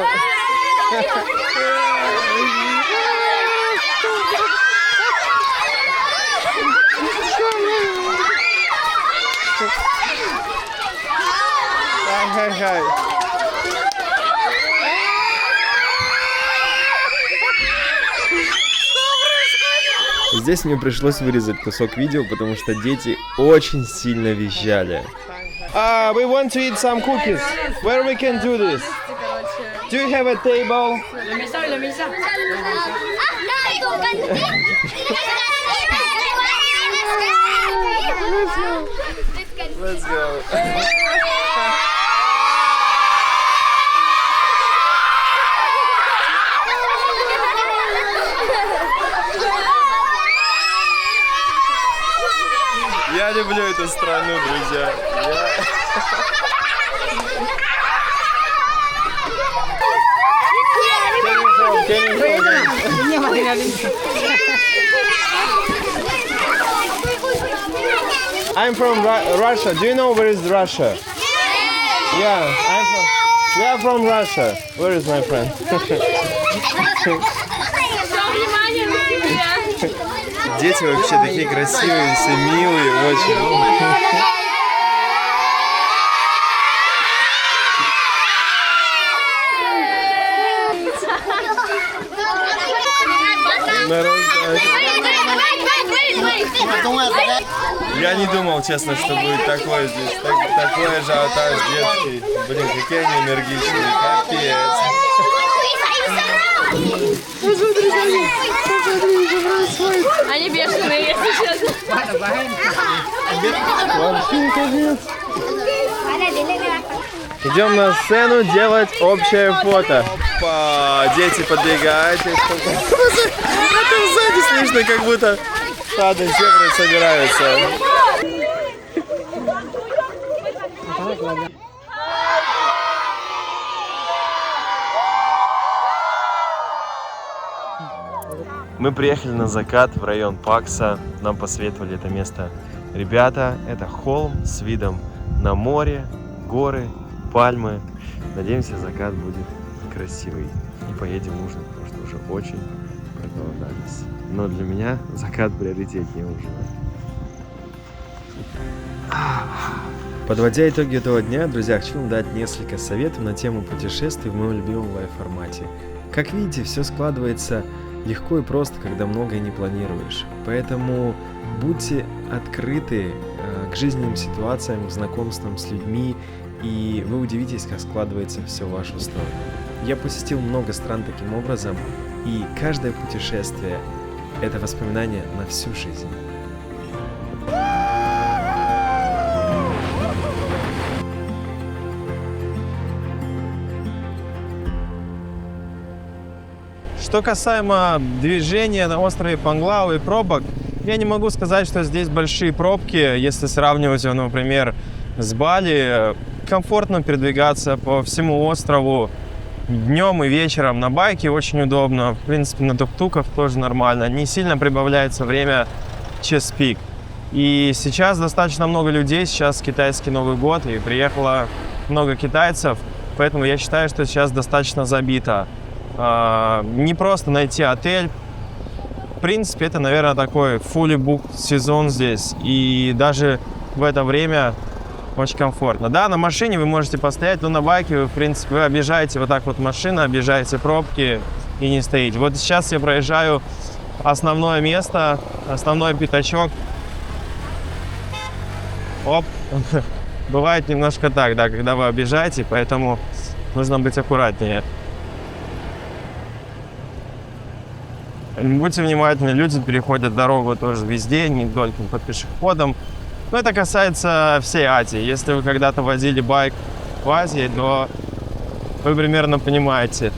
Hi, hi, hi! Здесь мне пришлось вырезать кусок видео, потому что дети очень сильно визжали. We want to eat some cookies. Where we can do this? Do you have a table? Let's go. Я люблю эту страну, друзья. I'm from Russia. Do you know where is Russia? Yeah, we are from Russia. Where is my friend? Дети вообще такие красивые, все милые, очень. Я не думал, честно, что будет такое здесь. Такой ажиотаж детский. Блин, какие они энергичные. Капец.
Они бешеные, если честно.
Вообще капец. Идем на сцену делать общее фото. Опа, дети, подбегайте. Это сзади слышно, как будто стадо зебры собираются. Мы приехали на закат в район Пакса. Нам посоветовали это место ребята. Это холм с видом на море, горы, пальмы. Надеемся, закат будет красивый. И поедем ужинать, потому что уже очень проголодались. Но для меня закат приоритетнее ужина. Подводя итоги этого дня, друзья, хочу вам дать несколько советов на тему путешествий в моем любимом лайф-формате. Как видите, все складывается легко и просто, когда многое не планируешь. Поэтому будьте открыты к жизненным ситуациям, к знакомствам с людьми, и вы удивитесь, как складывается все в вашу сторону. Я посетил много стран таким образом, и каждое путешествие – это воспоминание на всю жизнь. Что касаемо движения на острове Панглау и пробок, я не могу сказать, что здесь большие пробки, если сравнивать его, например, с Бали. Комфортно передвигаться по всему острову днем и вечером на байке очень удобно. В принципе, на тук-туках тоже нормально. Не сильно прибавляется время час-пик. И сейчас достаточно много людей, сейчас китайский Новый год, и приехало много китайцев, поэтому я считаю, что сейчас достаточно забито. Не просто найти отель. В принципе, это, наверное, такой fully booked сезон здесь. И даже в это время очень комфортно. Да, на машине вы можете постоять, но на байке вы, в принципе, вы объезжаете вот так вот машину, объезжаете пробки и не стоите. Вот сейчас я проезжаю основное место, основной пятачок. Оп. Бывает немножко так, да, когда вы объезжаете, поэтому нужно быть аккуратнее. Будьте внимательны, люди переходят дорогу тоже везде, не только под пешеходом. Но это касается всей Азии. Если вы когда-то водили байк в Азии, то вы примерно понимаете.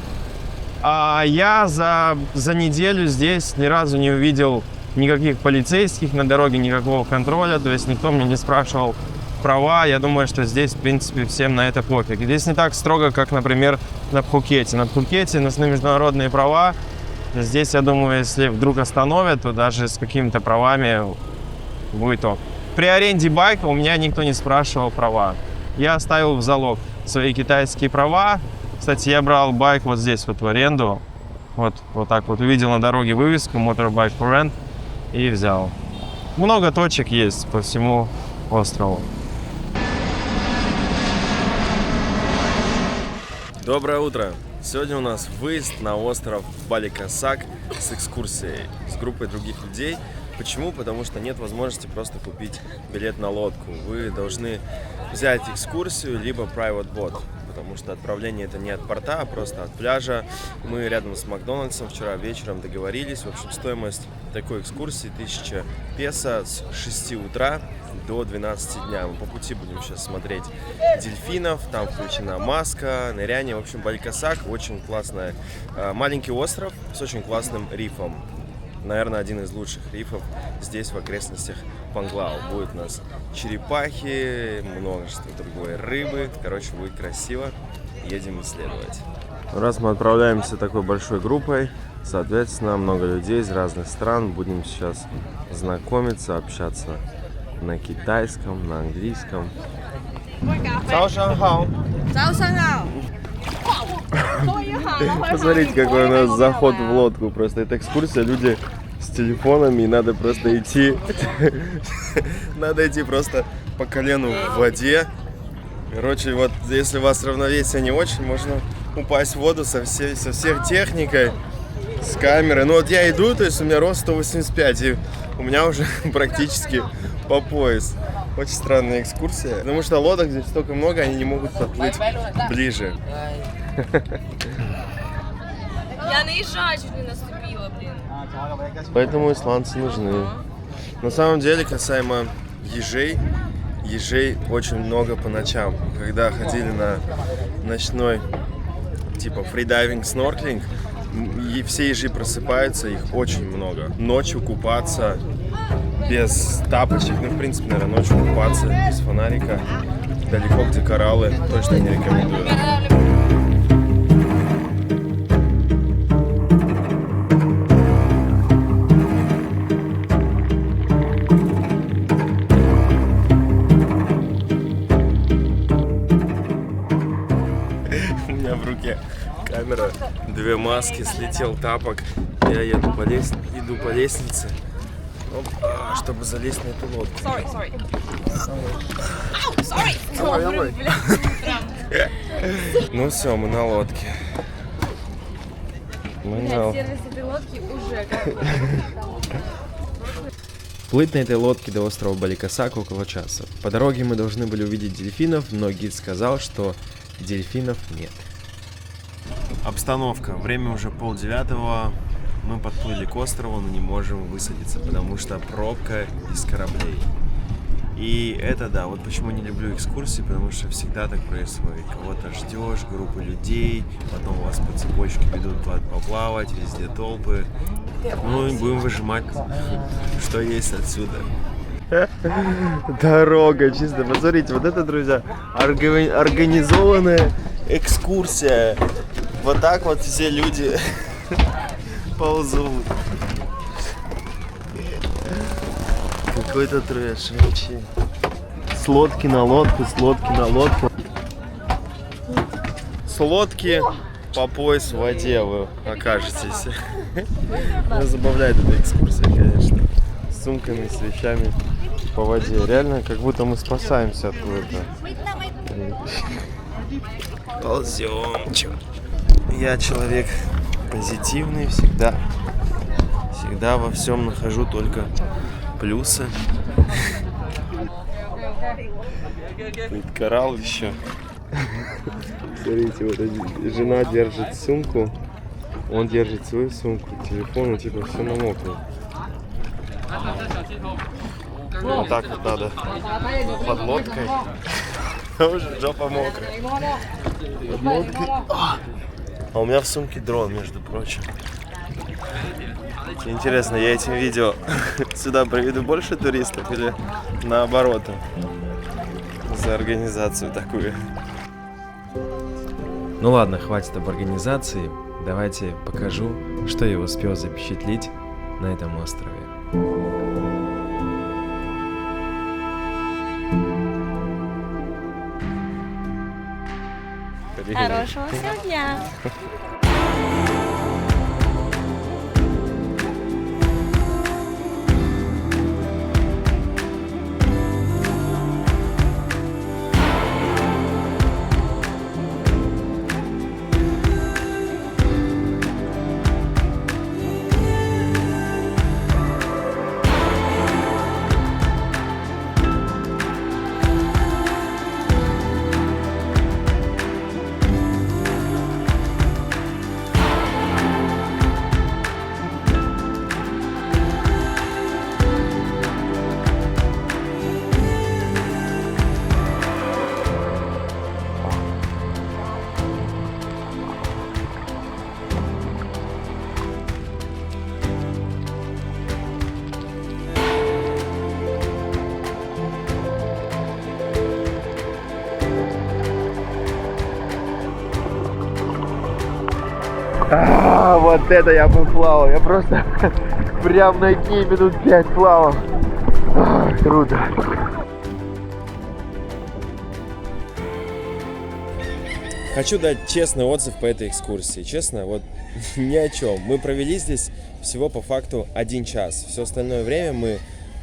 А я за неделю здесь ни разу не увидел никаких полицейских на дороге, никакого контроля. То есть никто меня не спрашивал права. Я думаю, что здесь, в принципе, всем на это пофиг. Здесь не так строго, как, например, на Пхукете. На Пхукете нужны международные права. Здесь, я думаю, если вдруг остановят, то даже с какими-то правами будет ок. При аренде байка у меня никто не спрашивал права. Я оставил в залог свои китайские права. Кстати, я брал байк вот здесь вот в аренду. Вот так вот увидел на дороге вывеску Motorbike for Rent и взял. Много точек есть по всему острову.
Доброе утро! Сегодня у нас выезд на остров Баликасак с экскурсией, с группой других людей. Почему? Потому что нет возможности просто купить билет на лодку. Вы должны взять экскурсию, либо private boat, потому что отправление это не от порта, а просто от пляжа. Мы рядом с Макдональдсом вчера вечером договорились. В общем, стоимость такой экскурсии 1000 песо с 6 утра до 12 дня. Мы по пути будем сейчас смотреть дельфинов, там включена маска, ныряние. В общем, Баликасак очень классный, маленький остров с очень классным рифом. Наверное, один из лучших рифов здесь, в окрестностях Панглау. Будет у нас черепахи, множество другой рыбы. Короче, будет красиво. Едем исследовать. Раз мы отправляемся такой большой группой, соответственно, много людей из разных стран. Будем сейчас знакомиться, общаться на китайском, на английском. Посмотрите, какой у нас заход в лодку. Просто это экскурсия, люди с телефонами, и надо просто идти. Надо идти просто по колену в воде. Короче, вот если у вас равновесие не очень, можно упасть в воду со всей техникой, с камерой. Ну вот я иду, то есть у меня рост 185, и у меня уже практически по пояс. Очень странная экскурсия, потому что лодок здесь столько много, они не могут подплыть ближе.
Я наезжаю, чуть не наступила, блин.
Поэтому исландцы нужны. На самом деле, касаемо ежей очень много по ночам. Когда ходили на ночной типа фридайвинг, снорклинг, и все ежи просыпаются, их очень много. Ночью купаться без тапочек, ну, в принципе, наверное, ночью купаться без фонарика, далеко, где кораллы, точно не рекомендую. У меня в руке камера, 2 маски, слетел тапок, я иду по лестнице. Чтобы залезть на эту лодку. Ну все, мы на лодке.
Сервис этой лодки уже
Плыть на этой лодке до острова Баликасак около часа. По дороге мы должны были увидеть дельфинов, но гид сказал, что дельфинов нет. Обстановка. Время уже 8:30. Мы подплыли к острову, но не можем высадиться, потому что пробка из кораблей. И это да, вот почему не люблю экскурсии, потому что всегда так происходит. Кого-то ждешь, группы людей, потом вас по цепочке ведут поплавать, везде толпы. Ну и будем выжимать, что есть отсюда. Дорога, чисто, посмотрите, вот это, друзья, организованная экскурсия. Вот так вот все люди ползут. Какой-то трэш вообще. С лодки на лодку, с лодки на лодку. С лодки по пояс в воде вы окажетесь. Меня забавляет эта экскурсия, конечно. С сумками, с вещами по воде. Реально, как будто мы спасаемся откуда-то. Ползем. Я человек позитивный, всегда во всем нахожу только плюсы. Тут коралл еще. Смотрите, вот жена держит сумку,
Он держит свою сумку, телефон, типа все намокнет. Вот так вот надо под лодкой. Уже жопа мокрая. Под лодкой. А у меня в сумке дрон, между прочим. Интересно, я этим видео сюда приведу больше туристов или наоборот за организацию такую?
Ну ладно, хватит об организации. Давайте покажу, что я успел запечатлеть на этом острове.
Хорошего всем дня!
Вот это я поплавал. Я просто прям на дне минут 5 плавал. Круто. Хочу дать честный отзыв по этой экскурсии. Честно, вот ни о чем. Мы провели здесь всего по факту 1 час. Все остальное время мы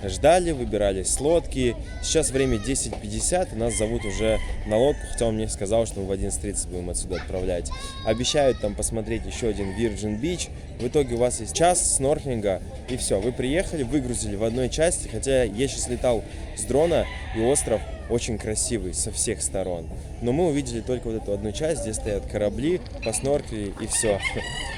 ждали, выбирались с лодки. Сейчас время 10:50, и нас зовут уже на лодку, хотя он мне сказал, что мы в 11:30 будем отсюда отправлять. Обещают там посмотреть еще один Virgin Beach. В итоге у вас есть час снорклинга, и все. Вы приехали, выгрузили в одной части, хотя я сейчас летал с дрона, и остров очень красивый со всех сторон. Но мы увидели только вот эту одну часть, где стоят корабли, поснорклили, и все.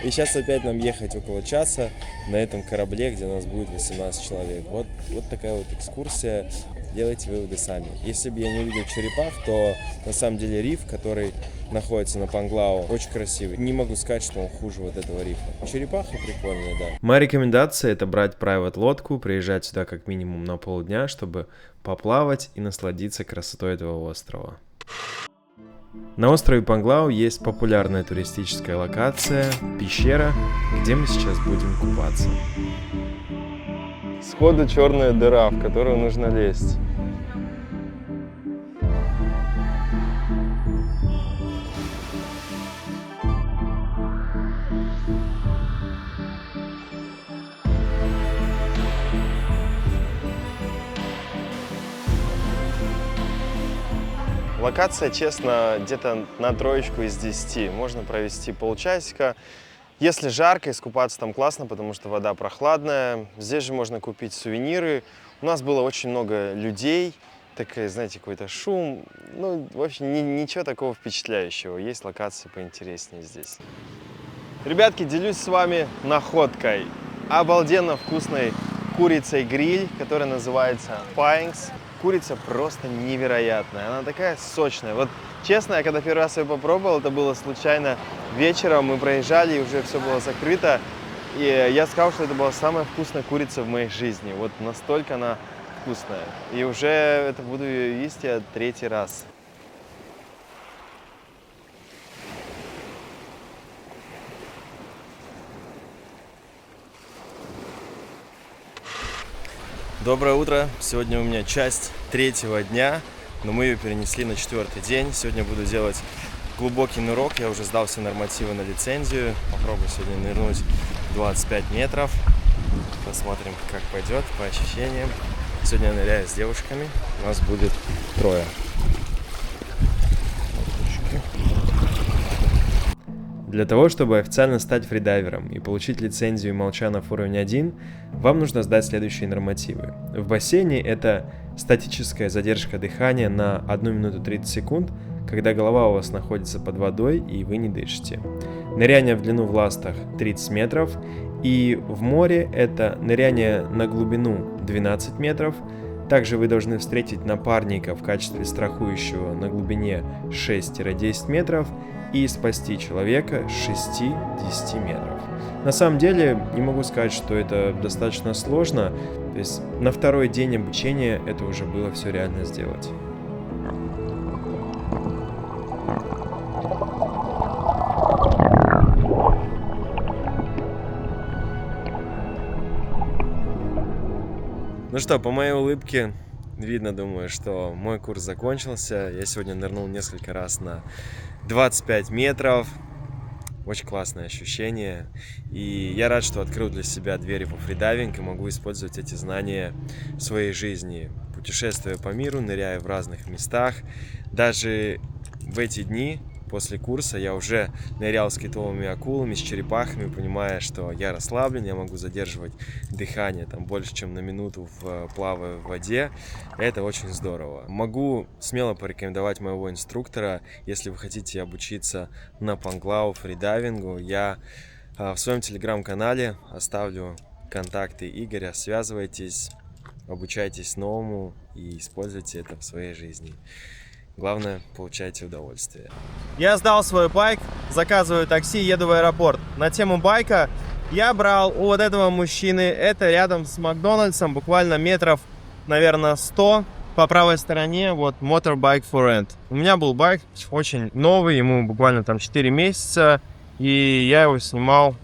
И сейчас опять нам ехать около часа на этом корабле, где нас будет 18 человек. Вот такая вот экскурсия. Делайте выводы сами. Если бы я не увидел черепах, то на самом деле риф, который находится на Панглау, очень красивый. Не могу сказать, что он хуже вот этого рифа. Черепахи прикольные, да.
Моя рекомендация — это брать private лодку, приезжать сюда как минимум на полдня, чтобы поплавать и насладиться красотой этого острова. На острове Панглау есть популярная туристическая локация — пещера, где мы сейчас будем купаться.
Сходу черная дыра, в которую нужно лезть. Локация, честно, где-то на 3 из 10. Можно провести полчасика. Если жарко, искупаться там классно, потому что вода прохладная. Здесь же можно купить сувениры. У нас было очень много людей. Такой, знаете, какой-то шум. Ну, в общем, ничего такого впечатляющего. Есть локации поинтереснее здесь. Ребятки, делюсь с вами находкой. Обалденно вкусной курицей гриль, которая называется Pines. Курица просто невероятная, она такая сочная. Вот честно, я когда первый раз ее попробовал, это было случайно вечером, мы проезжали и уже все было закрыто. И я сказал, что это была самая вкусная курица в моей жизни. Вот настолько она вкусная. И уже это буду ее есть я 3-й раз. Доброе утро! Сегодня у меня часть 3-го дня, но мы ее перенесли на 4-й день. Сегодня буду делать глубокий нырок. Я уже сдал все нормативы на лицензию. Попробую сегодня нырнуть 25 метров. Посмотрим, как пойдет, по ощущениям. Сегодня я ныряю с девушками. У нас будет 3.
Для того, чтобы официально стать фридайвером и получить лицензию Молчанов уровень 1, вам нужно сдать следующие нормативы. В бассейне это статическая задержка дыхания на 1 минуту 30 секунд, когда голова у вас находится под водой и вы не дышите. Ныряние в длину в ластах 30 метров, и в море это ныряние на глубину 12 метров. Также вы должны встретить напарника в качестве страхующего на глубине 6-10 метров и спасти человека с 6-10 метров. На самом деле, не могу сказать, что это достаточно сложно, то есть на второй день обучения это уже было все реально сделать. Ну что, по моей улыбке видно, думаю, что мой курс закончился. Я сегодня нырнул несколько раз на 25 метров. Очень классное ощущение. И я рад, что открыл для себя двери во фридайвинг и могу использовать эти знания в своей жизни. Путешествуя по миру, ныряя в разных местах. Даже в эти дни после курса я уже нырял с китовыми акулами, с черепахами, понимая, что я расслаблен, я могу задерживать дыхание там больше, чем на минуту плавая в воде. Это очень здорово. Могу смело порекомендовать моего инструктора, если вы хотите обучиться на панглау фридайвингу. Я в своем телеграм-канале оставлю контакты Игоря, связывайтесь, обучайтесь новому и используйте это в своей жизни. Главное, получайте удовольствие.
Я сдал свой байк, заказываю такси, еду в аэропорт. На тему байка я брал у вот этого мужчины, это рядом с Макдональдсом, буквально метров, наверное, 100. По правой стороне вот Motorbike for Rent. У меня был байк очень новый, ему буквально там 4 месяца, и я его снимал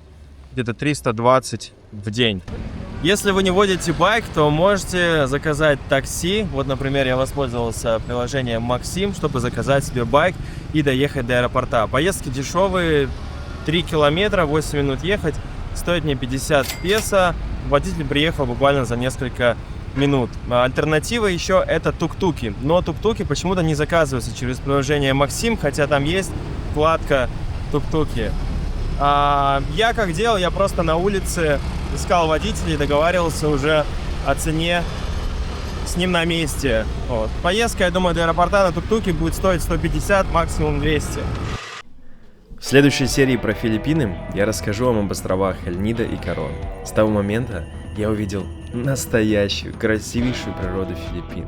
где-то 320 в день. Если вы не водите байк, то можете заказать такси. Вот, например, я воспользовался приложением Максим, чтобы заказать себе байк и доехать до аэропорта. Поездки дешевые, 3 километра, 8 минут ехать, стоит мне 50 песо. Водитель приехал буквально за несколько минут. Альтернатива еще это тук-туки. Но тук-туки почему-то не заказываются через приложение Максим, хотя там есть вкладка тук-туки. Я как делал, я просто на улице искал водителей, договаривался уже о цене с ним на месте. Вот. Поездка, я думаю, до аэропорта на тук-туке будет стоить 150, максимум 200.
В следующей серии про Филиппины я расскажу вам об островах Эльнида и Корон. С того момента я увидел настоящую, красивейшую природу Филиппин.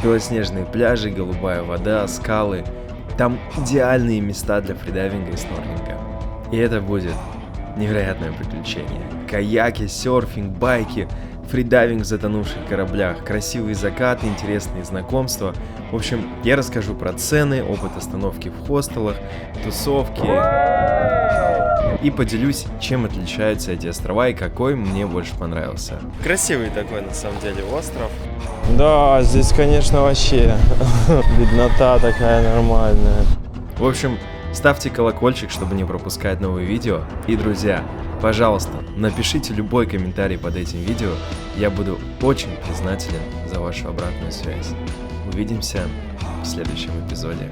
Белоснежные пляжи, голубая вода, скалы. Там идеальные места для фридайвинга и снорклинга. И это будет невероятное приключение. Каяки, серфинг, байки, фридайвинг в затонувших кораблях, красивые закаты, интересные знакомства. В общем, я расскажу про цены, опыт остановки в хостелах, тусовки. И поделюсь, чем отличаются эти острова и какой мне больше понравился.
Красивый такой, на самом деле, остров. Да, здесь, конечно, вообще виднота такая нормальная.
В общем, ставьте колокольчик, чтобы не пропускать новые видео. И, друзья, пожалуйста, напишите любой комментарий под этим видео. Я буду очень признателен за вашу обратную связь. Увидимся в следующем эпизоде.